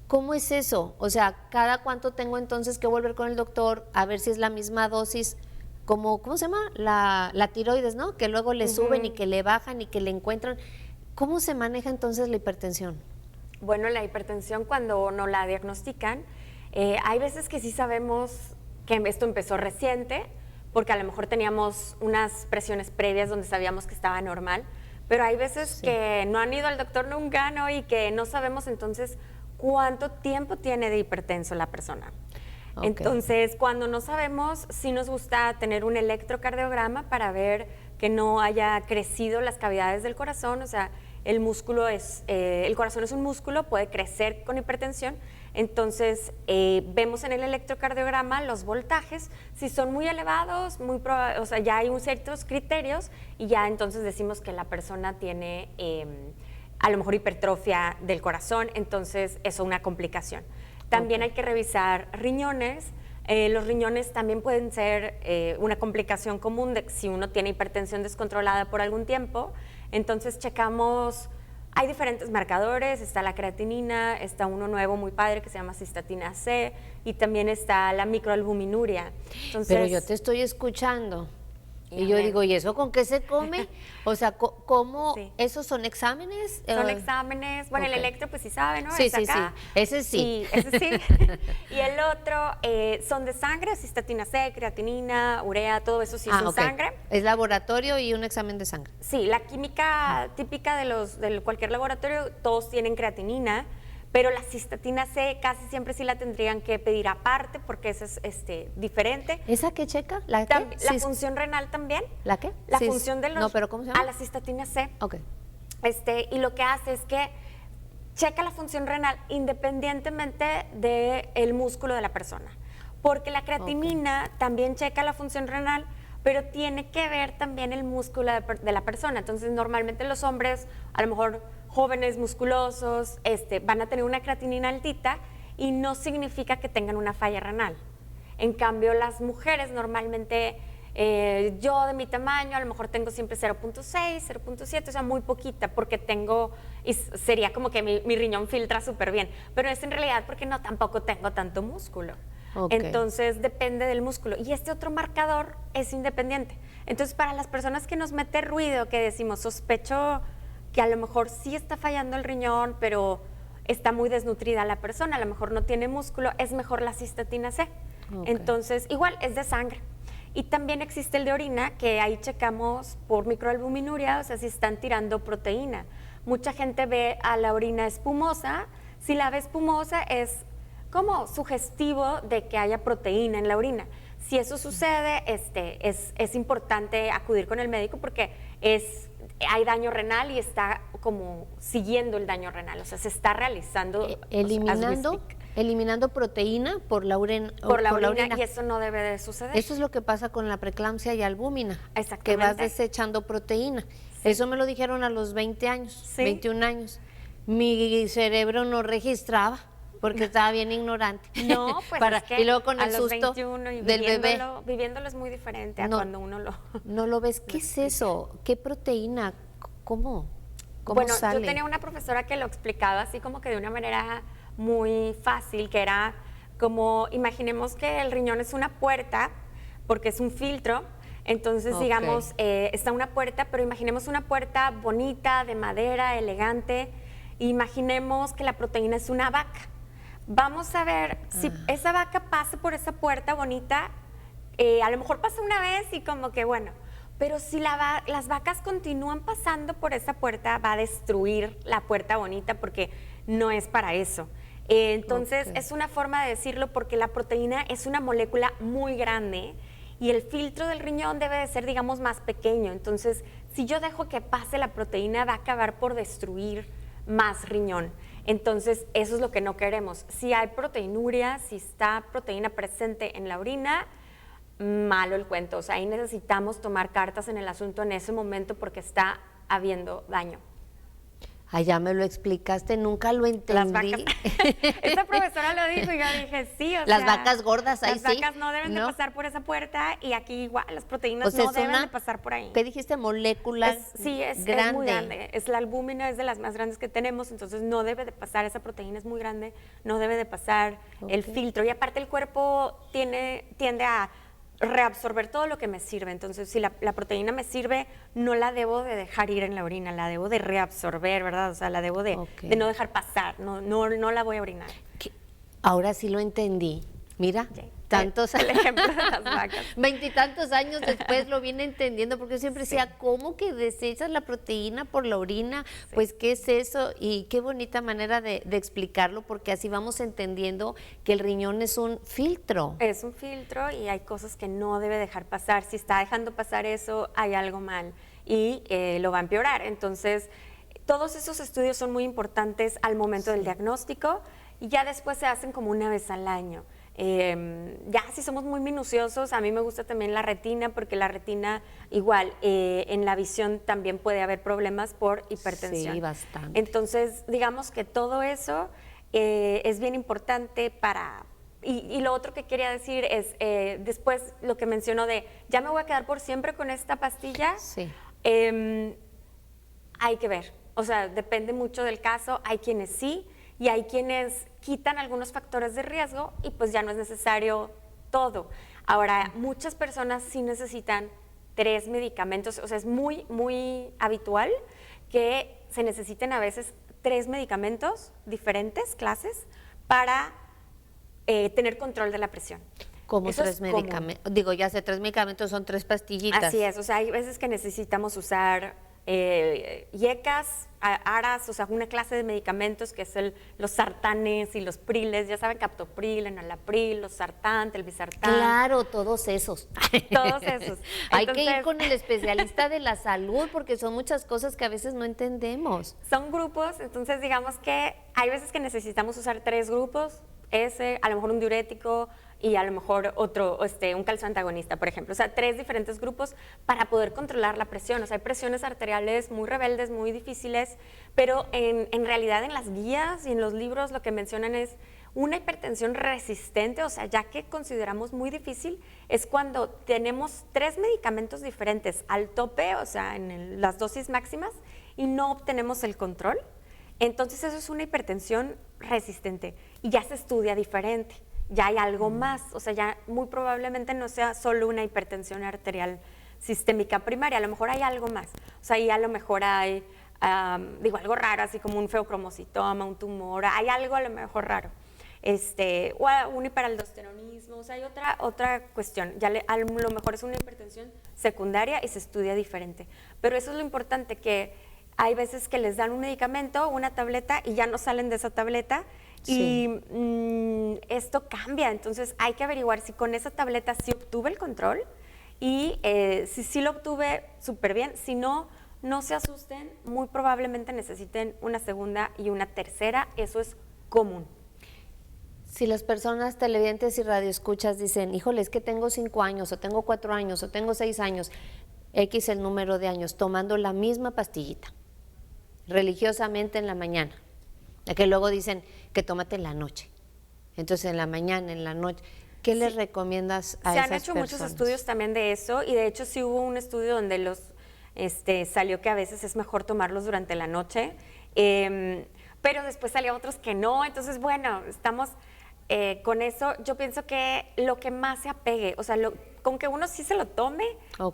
Speaker 1: ¿cómo es eso? O sea, ¿cada cuánto tengo entonces que volver con el doctor a ver si es la misma dosis? ¿Cómo se llama? La tiroides, ¿no? Que luego le suben y que le bajan y que le encuentran. ¿Cómo se maneja entonces la hipertensión?
Speaker 2: Bueno, la hipertensión cuando nos la diagnostican, hay veces que sí sabemos que esto empezó reciente, porque a lo mejor teníamos unas presiones previas donde sabíamos que estaba normal, pero hay veces que no han ido al doctor nunca, ¿no? Y que no sabemos entonces cuánto tiempo tiene de hipertenso la persona. Okay. Entonces, cuando no sabemos, sí nos gusta tener un electrocardiograma para ver que no haya crecido las cavidades del corazón, o sea, el corazón es un músculo, puede crecer con hipertensión, entonces vemos en el electrocardiograma los voltajes, si son muy elevados, o sea, ya hay ciertos criterios y ya entonces decimos que la persona tiene a lo mejor hipertrofia del corazón, entonces eso es una complicación. También hay que revisar riñones. Los riñones también pueden ser una complicación común de si uno tiene hipertensión descontrolada por algún tiempo. Entonces checamos, hay diferentes marcadores, está la creatinina, está uno nuevo muy padre que se llama cistatina C y también está la microalbuminuria. Entonces,
Speaker 1: pero yo te estoy escuchando y yo digo, ¿y eso con qué se come? O sea, ¿cómo? Sí. ¿Esos son exámenes?
Speaker 2: Son exámenes, bueno, el electro pues sí sabe, ¿no?
Speaker 1: Sí, sí, sí, ese sí.
Speaker 2: Ese sí. Y el otro son de sangre, cistatina C, creatinina, urea, todo eso sí es sangre.
Speaker 1: Es laboratorio y un examen de sangre.
Speaker 2: Sí, la química típica de cualquier laboratorio, todos tienen creatinina, pero la cistatina C casi siempre sí la tendrían que pedir aparte porque esa es diferente.
Speaker 1: ¿Esa qué checa? ¿La qué?
Speaker 2: La función renal también.
Speaker 1: ¿La qué?
Speaker 2: La función de los...
Speaker 1: No, pero ¿cómo se llama?
Speaker 2: La cistatina C.
Speaker 1: Ok.
Speaker 2: Y lo que hace es que checa la función renal independientemente del músculo de la persona. Porque la creatinina también checa la función renal, pero tiene que ver también el músculo de la persona. Entonces, normalmente los hombres, a lo mejor jóvenes, musculosos, van a tener una creatinina altita y no significa que tengan una falla renal. En cambio, las mujeres normalmente, yo de mi tamaño, a lo mejor tengo siempre 0.6, 0.7, o sea, muy poquita, porque tengo, y sería como que mi riñón filtra súper bien, pero es en realidad porque no tampoco tengo tanto músculo.
Speaker 1: Okay.
Speaker 2: Entonces depende del músculo. Y este otro marcador es independiente. Entonces para las personas que nos mete ruido, que decimos, sospecho que a lo mejor sí está fallando el riñón, pero está muy desnutrida la persona, a lo mejor no tiene músculo, es mejor la cistatina C. Okay. Entonces igual es de sangre. Y también existe el de orina, que ahí checamos por microalbuminuria, o sea, si están tirando proteína. Mucha gente ve a la orina espumosa. Si la ve espumosa es como sugestivo de que haya proteína en la orina. Si eso sucede, es importante acudir con el médico porque hay daño renal y está como siguiendo el daño renal, o sea, se está realizando.
Speaker 1: Eliminando proteína por la orina.
Speaker 2: Por la orina, y eso no debe de suceder.
Speaker 1: Eso es lo que pasa con la preeclampsia y albúmina.
Speaker 2: Exactamente.
Speaker 1: Que vas desechando proteína. Sí. Eso me lo dijeron a los 20 años,
Speaker 2: ¿sí?
Speaker 1: 21 años. Mi cerebro no registraba. Porque estaba bien ignorante.
Speaker 2: No, pues es que
Speaker 1: y luego con el susto
Speaker 2: 21 y
Speaker 1: del bebé.
Speaker 2: Viviéndolo es muy diferente a cuando uno lo...
Speaker 1: No lo ves. ¿Qué es eso? ¿Qué proteína? ¿Cómo
Speaker 2: bueno,
Speaker 1: sale?
Speaker 2: Yo tenía una profesora que lo explicaba así como que de una manera muy fácil, que era como, imaginemos que el riñón es una puerta, porque es un filtro. Entonces, digamos, está una puerta, pero imaginemos una puerta bonita, de madera, elegante. Imaginemos que la proteína es una vaca. Vamos a ver si esa vaca pasa por esa puerta bonita, a lo mejor pasa una vez y como que bueno, pero si las vacas continúan pasando por esa puerta, va a destruir la puerta bonita porque no es para eso. Entonces, es una forma de decirlo porque la proteína es una molécula muy grande y el filtro del riñón debe de ser, digamos, más pequeño. Entonces, si yo dejo que pase la proteína, va a acabar por destruir más riñón. Entonces, eso es lo que no queremos. Si hay proteinuria, si está proteína presente en la orina, malo el cuento. O sea, ahí necesitamos tomar cartas en el asunto en ese momento porque está habiendo daño.
Speaker 1: Ay, ya me lo explicaste, nunca lo entendí.
Speaker 2: Las vacas. Esta profesora lo dijo y yo dije, sí, o
Speaker 1: las
Speaker 2: sea,
Speaker 1: vacas gordas, ahí sí.
Speaker 2: Las vacas no deben de pasar por esa puerta y aquí igual, las proteínas no deben de pasar por ahí.
Speaker 1: ¿Qué dijiste? ¿Molécula?
Speaker 2: Sí, es muy grande. Es la albúmina, es de las más grandes que tenemos, entonces no debe de pasar, esa proteína es muy grande, no debe de pasar el filtro. Y aparte el cuerpo tiende a reabsorber todo lo que me sirve. Entonces, si la proteína me sirve, no la debo de dejar ir en la orina, la debo de reabsorber, ¿verdad? O sea, la debo de no dejar pasar, no la voy a orinar.
Speaker 1: Ahora sí lo entendí. Mira, tantos
Speaker 2: el ejemplo de las vacas.
Speaker 1: 20 y tantos años después lo vine entendiendo, porque yo siempre decía, ¿cómo que desechas la proteína por la orina? Sí. Pues, ¿qué es eso? Y qué bonita manera de explicarlo, porque así vamos entendiendo que el riñón es un filtro.
Speaker 2: Es un filtro y hay cosas que no debe dejar pasar. Si está dejando pasar eso, hay algo mal y lo va a empeorar. Entonces, todos esos estudios son muy importantes al momento del diagnóstico y ya después se hacen como una vez al año. Ya si somos muy minuciosos, a mí me gusta también la retina, porque la retina igual en la visión también puede haber problemas por hipertensión.
Speaker 1: Sí, bastante.
Speaker 2: Entonces, digamos que todo eso es bien importante para... Y lo otro que quería decir es, después lo que mencionó de, ya me voy a quedar por siempre con esta pastilla, hay que ver, o sea, depende mucho del caso, hay quienes sí, y hay quienes quitan algunos factores de riesgo y pues ya no es necesario todo. Ahora, muchas personas sí necesitan 3 medicamentos, o sea, es muy, muy habitual que se necesiten a veces 3 medicamentos, diferentes clases, para tener control de la presión.
Speaker 1: ¿Cómo 3 medicamentos? Digo, ya sé, 3 medicamentos son 3 pastillitas.
Speaker 2: Así es, o sea, hay veces que necesitamos usar yecas, aras, o sea, una clase de medicamentos que es los sartanes y los priles, ya saben, captopril, enalapril, los sartán, telmisartán.
Speaker 1: Claro, todos esos.
Speaker 2: Todos esos.
Speaker 1: Hay que ir con el especialista de la salud porque son muchas cosas que a veces no entendemos.
Speaker 2: Son grupos, entonces digamos que hay veces que necesitamos usar 3 grupos, a lo mejor un diurético y a lo mejor otro, un calcioantagonista, por ejemplo. O sea, 3 diferentes grupos para poder controlar la presión. O sea, hay presiones arteriales muy rebeldes, muy difíciles, pero en realidad en las guías y en los libros lo que mencionan es una hipertensión resistente, o sea, ya que consideramos muy difícil, es cuando tenemos 3 medicamentos diferentes al tope, o sea, en las dosis máximas, y no obtenemos el control. Entonces eso es una hipertensión resistente y ya se estudia diferente, ya hay algo más, o sea, ya muy probablemente no sea solo una hipertensión arterial sistémica primaria, a lo mejor hay algo más, o sea, ahí a lo mejor hay, algo raro, así como un feocromocitoma, un tumor, hay algo a lo mejor raro, o un hiperaldosteronismo, o sea, hay otra cuestión, a lo mejor es una hipertensión secundaria y se estudia diferente, pero eso es lo importante, que hay veces que les dan un medicamento, una tableta, y ya no salen de esa tableta, sí. Y esto cambia. Entonces hay que averiguar si con esa tableta sí obtuve el control, y si sí lo obtuve, súper bien. Si no, no se asusten, muy probablemente necesiten una segunda y una tercera, eso es común.
Speaker 1: Si las personas televidentes y radioescuchas dicen, híjole, es que tengo 5 años, o tengo 4 años, o tengo 6 años, X el número de años, tomando la misma pastillita, religiosamente en la mañana, que luego dicen que tómate en la noche, entonces en la mañana, en la noche, ¿qué les recomiendas a esas personas?
Speaker 2: Se han hecho muchos estudios también de eso, y de hecho sí hubo un estudio donde salió que a veces es mejor tomarlos durante la noche, pero después salió otros que no, entonces bueno, estamos con eso. Yo pienso que lo que más se apegue, o sea, con que uno sí se lo tome,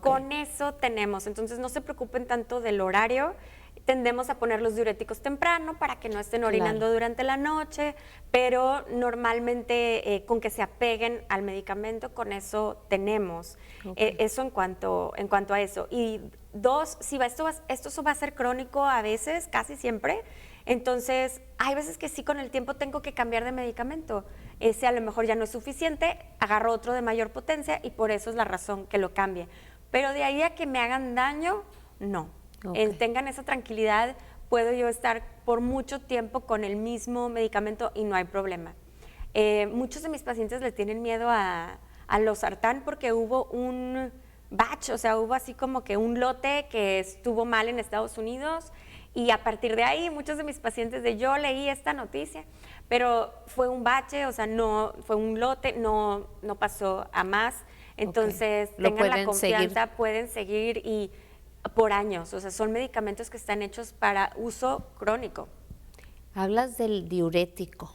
Speaker 2: con eso tenemos, entonces no se preocupen tanto del horario. Tendemos a poner los diuréticos temprano para que no estén orinando durante la noche, pero normalmente con que se apeguen al medicamento, con eso tenemos. Eso en cuanto a eso. Y 2, si esto va a ser crónico a veces, casi siempre, entonces hay veces que sí con el tiempo tengo que cambiar de medicamento. Ese a lo mejor ya no es suficiente, agarro otro de mayor potencia y por eso es la razón que lo cambie. Pero de ahí a que me hagan daño, no. Tengan esa tranquilidad, puedo yo estar por mucho tiempo con el mismo medicamento y no hay problema. Muchos de mis pacientes le tienen miedo a los sartán porque hubo un batch, o sea, hubo así como que un lote que estuvo mal en Estados Unidos, y a partir de ahí muchos de mis pacientes yo leí esta noticia, pero fue un bache, o sea, no fue un lote, no pasó a más, entonces tengan la confianza, pueden seguir y por años, o sea, son medicamentos que están hechos para uso crónico.
Speaker 1: Hablas del diurético.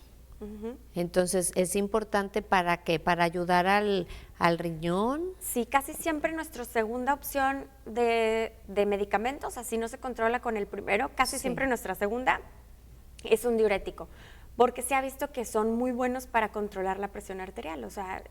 Speaker 1: Entonces, ¿es importante para qué? ¿Para ayudar al riñón?
Speaker 2: Sí, casi siempre nuestra segunda opción de medicamentos, así no se controla con el primero, casi siempre nuestra segunda es un diurético, porque se ha visto que son muy buenos para controlar la presión arterial, o sea,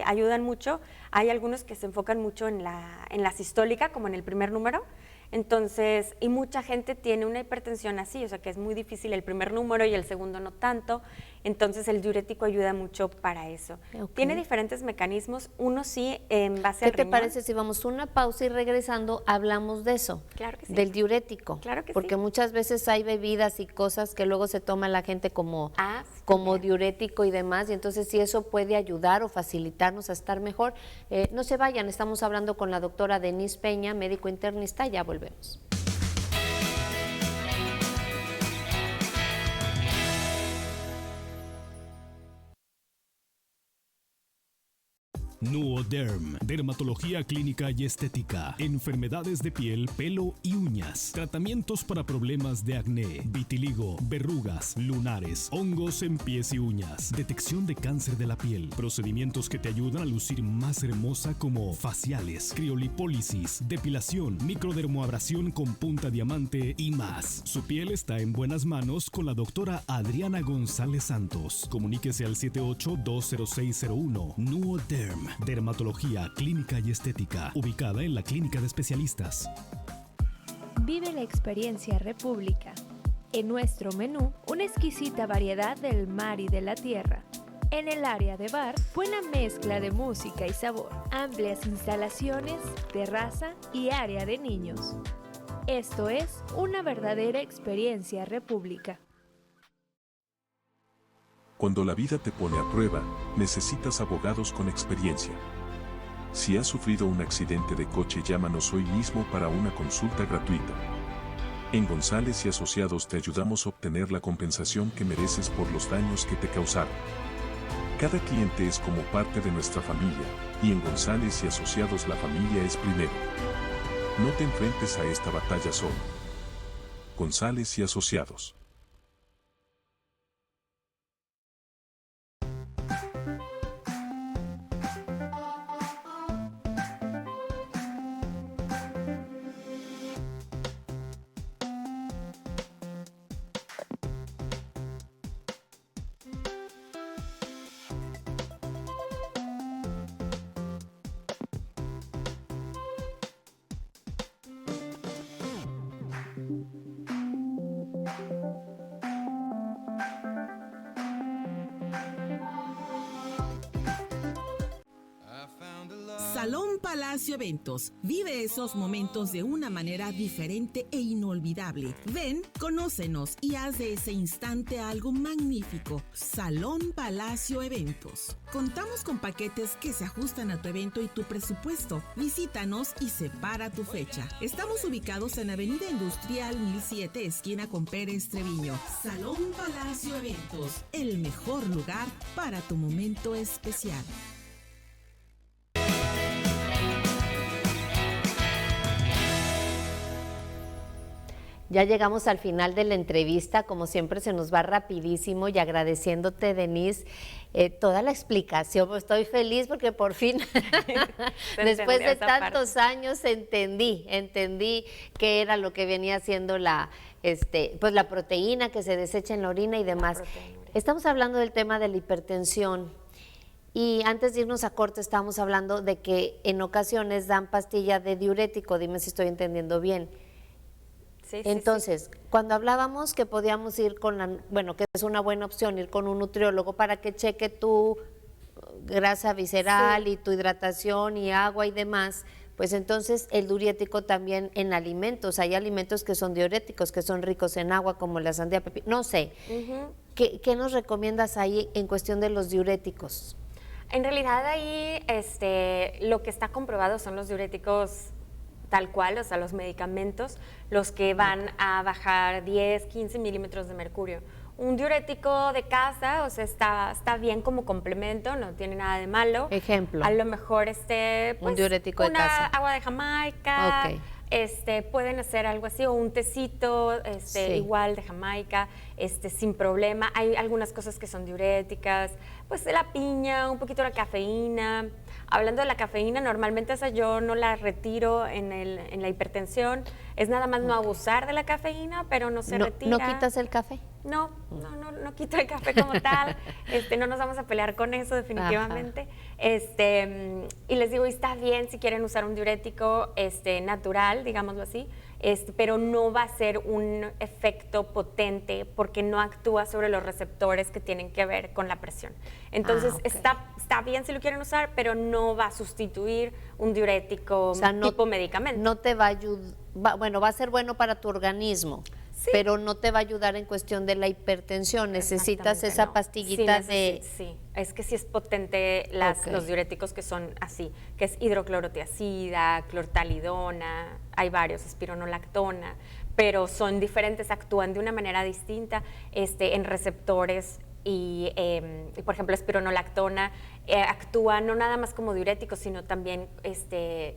Speaker 2: ayudan mucho. Hay algunos que se enfocan mucho en la sistólica, como en el primer número, entonces, y mucha gente tiene una hipertensión así, o sea, que es muy difícil el primer número y el segundo no tanto, entonces el diurético ayuda mucho para eso. Tiene diferentes mecanismos, uno sí en base al riñón.
Speaker 1: ¿Qué te parece si vamos una pausa y regresando hablamos de eso?
Speaker 2: Claro que sí.
Speaker 1: Del diurético.
Speaker 2: Claro que
Speaker 1: porque muchas veces hay bebidas y cosas que luego se toma la gente como diurético y demás, y entonces si eso puede ayudar o facilitarnos a estar mejor, no se vayan, estamos hablando con la doctora Denise Peña, médico internista, ya volvemos.
Speaker 18: Nuoderm, dermatología clínica y estética, enfermedades de piel, pelo y uñas, tratamientos para problemas de acné, vitiligo, verrugas, lunares, hongos en pies y uñas, detección de cáncer de la piel, procedimientos que te ayudan a lucir más hermosa como faciales, criolipólisis, depilación, microdermoabrasión con punta diamante y más. Su piel está en buenas manos con la doctora Adriana González Santos. Comuníquese al 78-20601. Nuoderm, dermatología clínica y estética, ubicada en la Clínica de Especialistas.
Speaker 19: Vive la experiencia República. En nuestro menú, una exquisita variedad del mar y de la tierra. En el área de bar, buena mezcla de música y sabor. Amplias instalaciones, terraza y área de niños. Esto es una verdadera experiencia República.
Speaker 20: Cuando la vida te pone a prueba, necesitas abogados con experiencia. Si has sufrido un accidente de coche, llámanos hoy mismo para una consulta gratuita. En González y Asociados te ayudamos a obtener la compensación que mereces por los daños que te causaron. Cada cliente es como parte de nuestra familia, y en González y Asociados la familia es primero. No te enfrentes a esta batalla solo. González y Asociados.
Speaker 12: Salón Palacio Eventos. Vive esos momentos de una manera diferente e inolvidable. Ven, conócenos y haz de ese instante algo magnífico. Salón Palacio Eventos. Contamos con paquetes que se ajustan a tu evento y tu presupuesto. Visítanos y separa tu fecha. Estamos ubicados en Avenida Industrial 1007, esquina con Pérez Treviño. Salón Palacio Eventos. El mejor lugar para tu momento especial.
Speaker 1: Ya llegamos al final de la entrevista, como siempre se nos va rapidísimo y agradeciéndote, Denise, toda la explicación. Estoy feliz porque por fin, después de tantos años, entendí qué era lo que venía haciendo pues la proteína que se desecha en la orina y demás. Estamos hablando del tema de la hipertensión. Y antes de irnos a corte estábamos hablando de que en ocasiones dan pastilla de diurético, dime si estoy entendiendo bien. Entonces, cuando hablábamos que podíamos ir que es una buena opción ir con un nutriólogo para que cheque tu grasa visceral y tu hidratación y agua y demás, pues entonces el diurético también en alimentos, hay alimentos que son diuréticos, que son ricos en agua como la sandía, pepino, no sé. ¿Qué nos recomiendas ahí en cuestión de los diuréticos?
Speaker 2: En realidad ahí lo que está comprobado son los diuréticos tal cual, o sea, los medicamentos, los que van a bajar 10, 15 milímetros de mercurio. Un diurético de casa, o sea, está bien como complemento, no tiene nada de malo.
Speaker 1: Ejemplo.
Speaker 2: A lo mejor, pues,
Speaker 1: un diurético de casa.
Speaker 2: Agua de Jamaica, pueden hacer algo así, o un tecito, igual de Jamaica, sin problema. Hay algunas cosas que son diuréticas, pues la piña, un poquito la cafeína. Hablando de la cafeína, normalmente esa yo no la retiro en la hipertensión. Es nada más no abusar de la cafeína, pero no se retira.
Speaker 1: ¿No quitas el café?
Speaker 2: No quito el café como tal. No nos vamos a pelear con eso definitivamente. Y les digo, está bien si quieren usar un diurético natural, digámoslo así, pero no va a ser un efecto potente porque no actúa sobre los receptores que tienen que ver con la presión. Entonces, está bien si lo quieren usar, pero no va a sustituir un diurético tipo medicamento.
Speaker 1: No te va a ayudar, va a ser bueno para tu organismo. Sí. Pero no te va a ayudar en cuestión de la hipertensión, necesitas esa pastillita
Speaker 2: Sí, es que sí es potente los diuréticos que son así, que es hidroclorotiazida, clortalidona, hay varios, espironolactona, pero son diferentes, actúan de una manera distinta en receptores y por ejemplo, la espironolactona actúa no nada más como diurético, sino también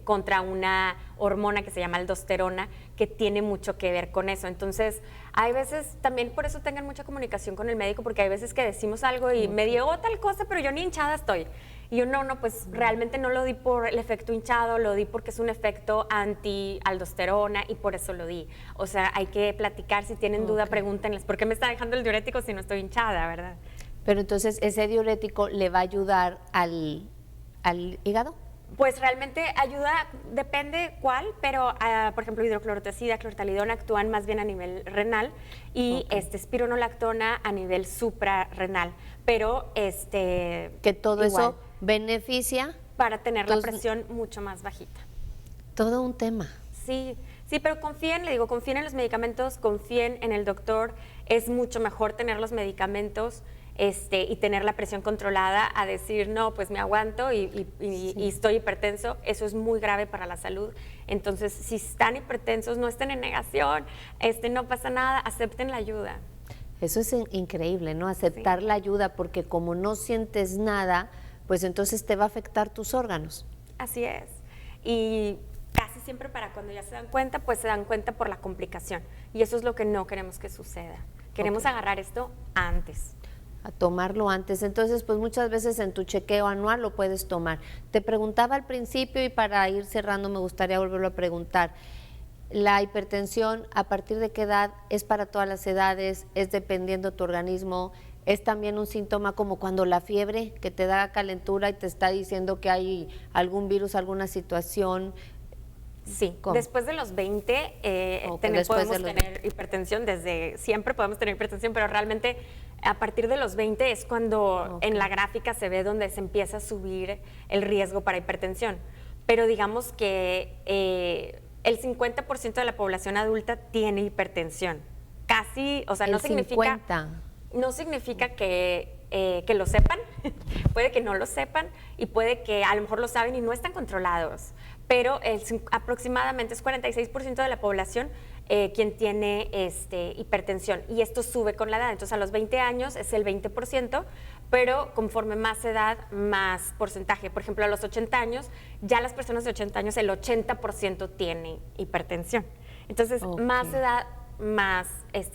Speaker 2: contra una hormona que se llama aldosterona, que tiene mucho que ver con eso. Entonces, hay veces, también por eso tengan mucha comunicación con el médico, porque hay veces que decimos algo y me dio tal cosa, pero yo ni hinchada estoy. Y yo, pues realmente no lo di por el efecto hinchado, lo di porque es un efecto anti-aldosterona y por eso lo di. O sea, hay que platicar, si tienen duda, pregúntenles, ¿por qué me está dejando el diurético si no estoy hinchada, verdad?
Speaker 1: Pero entonces, ¿ese diurético le va a ayudar al hígado?
Speaker 2: Pues realmente ayuda, depende cuál, pero por ejemplo hidroclorotiazida, clortalidona actúan más bien a nivel renal y espironolactona a nivel suprarrenal, pero
Speaker 1: que todo
Speaker 2: igual,
Speaker 1: eso beneficia
Speaker 2: para tener la presión mucho más bajita.
Speaker 1: Todo un tema.
Speaker 2: Sí, pero confíen en los medicamentos, confíen en el doctor, es mucho mejor tener los medicamentos y tener la presión controlada a decir, no, pues me aguanto y estoy hipertenso, eso es muy grave para la salud. Entonces, si están hipertensos, no estén en negación, no pasa nada, acepten la ayuda.
Speaker 1: Eso es increíble, ¿no? Aceptar la ayuda, porque como no sientes nada, pues entonces te va a afectar tus órganos.
Speaker 2: Así es. Y casi siempre para cuando ya se dan cuenta, pues se dan cuenta por la complicación. Y eso es lo que no queremos que suceda. Queremos agarrar esto antes.
Speaker 1: A tomarlo antes. Entonces, pues muchas veces en tu chequeo anual lo puedes tomar. Te preguntaba al principio y para ir cerrando me gustaría volverlo a preguntar. ¿La hipertensión a partir de qué edad? ¿Es para todas las edades? ¿Es dependiendo de tu organismo? ¿Es también un síntoma como cuando la fiebre, que te da calentura y te está diciendo que hay algún virus, alguna situación?
Speaker 2: Sí, después de los 20 podemos tener hipertensión, siempre podemos tener hipertensión, pero realmente a partir de los 20 es cuando en la gráfica se ve donde se empieza a subir el riesgo para hipertensión. Pero digamos que el 50% de la población adulta tiene hipertensión. Casi, o sea, no significa que lo sepan, puede que no lo sepan y puede que a lo mejor lo saben y no están controlados, pero aproximadamente es 46% de la población quien tiene hipertensión y esto sube con la edad. Entonces a los 20 años es el 20%, pero conforme más edad, más porcentaje. Por ejemplo, a los 80 años, ya las personas de 80 años, el 80% tiene hipertensión. Entonces, más edad, más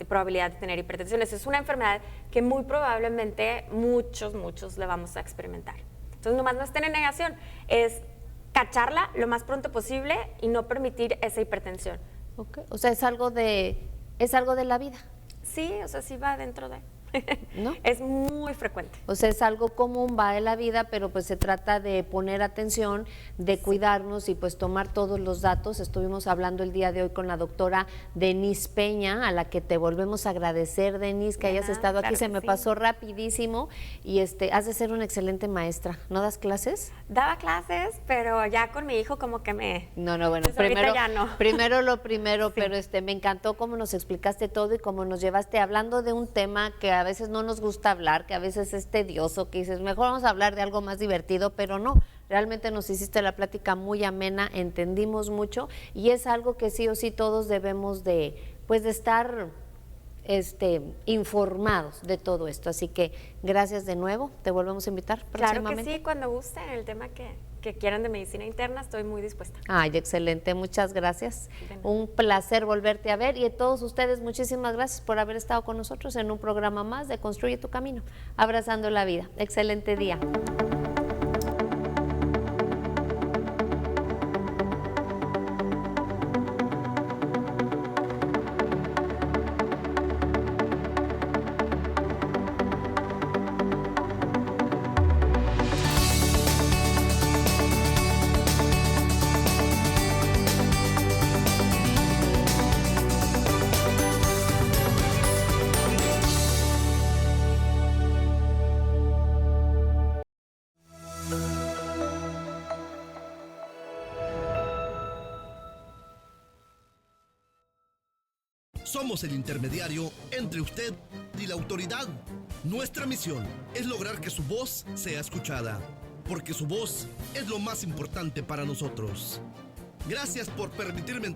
Speaker 2: probabilidad de tener hipertensión. Esa es una enfermedad que muy probablemente muchos le vamos a experimentar. Entonces, nomás no estén en negación, es cacharla lo más pronto posible y no permitir esa hipertensión.
Speaker 1: O sea, es algo de la vida.
Speaker 2: Sí, o sea, sí va dentro de...
Speaker 1: ¿No?
Speaker 2: Es muy frecuente.
Speaker 1: O sea, es algo común, va de la vida, pero pues se trata de poner atención, de cuidarnos y pues tomar todos los datos. Estuvimos hablando el día de hoy con la doctora Denise Peña, a la que te volvemos a agradecer, Denise, que hayas estado aquí. Se me pasó rapidísimo y has de ser una excelente maestra. ¿No das clases?
Speaker 2: Daba clases, pero ya con mi hijo como que me...
Speaker 1: No, bueno,
Speaker 2: pues primero
Speaker 1: lo primero, pero me encantó cómo nos explicaste todo y cómo nos llevaste hablando de un tema que a veces no nos gusta hablar, que a veces es tedioso, que dices, mejor vamos a hablar de algo más divertido, pero no, realmente nos hiciste la plática muy amena, entendimos mucho y es algo que sí o sí todos debemos de estar informados de todo esto. Así que gracias de nuevo, te volvemos a invitar próximamente.
Speaker 2: Claro que sí, cuando gusten el tema que quieran de medicina interna, estoy muy dispuesta.
Speaker 1: Ay, excelente, muchas gracias. Un placer volverte a ver y a todos ustedes, muchísimas gracias por haber estado con nosotros en un programa más de Construye tu Camino, abrazando la vida. Excelente día.
Speaker 21: Somos el intermediario entre usted y la autoridad. Nuestra misión es lograr que su voz sea escuchada, porque su voz es lo más importante para nosotros. Gracias por permitirme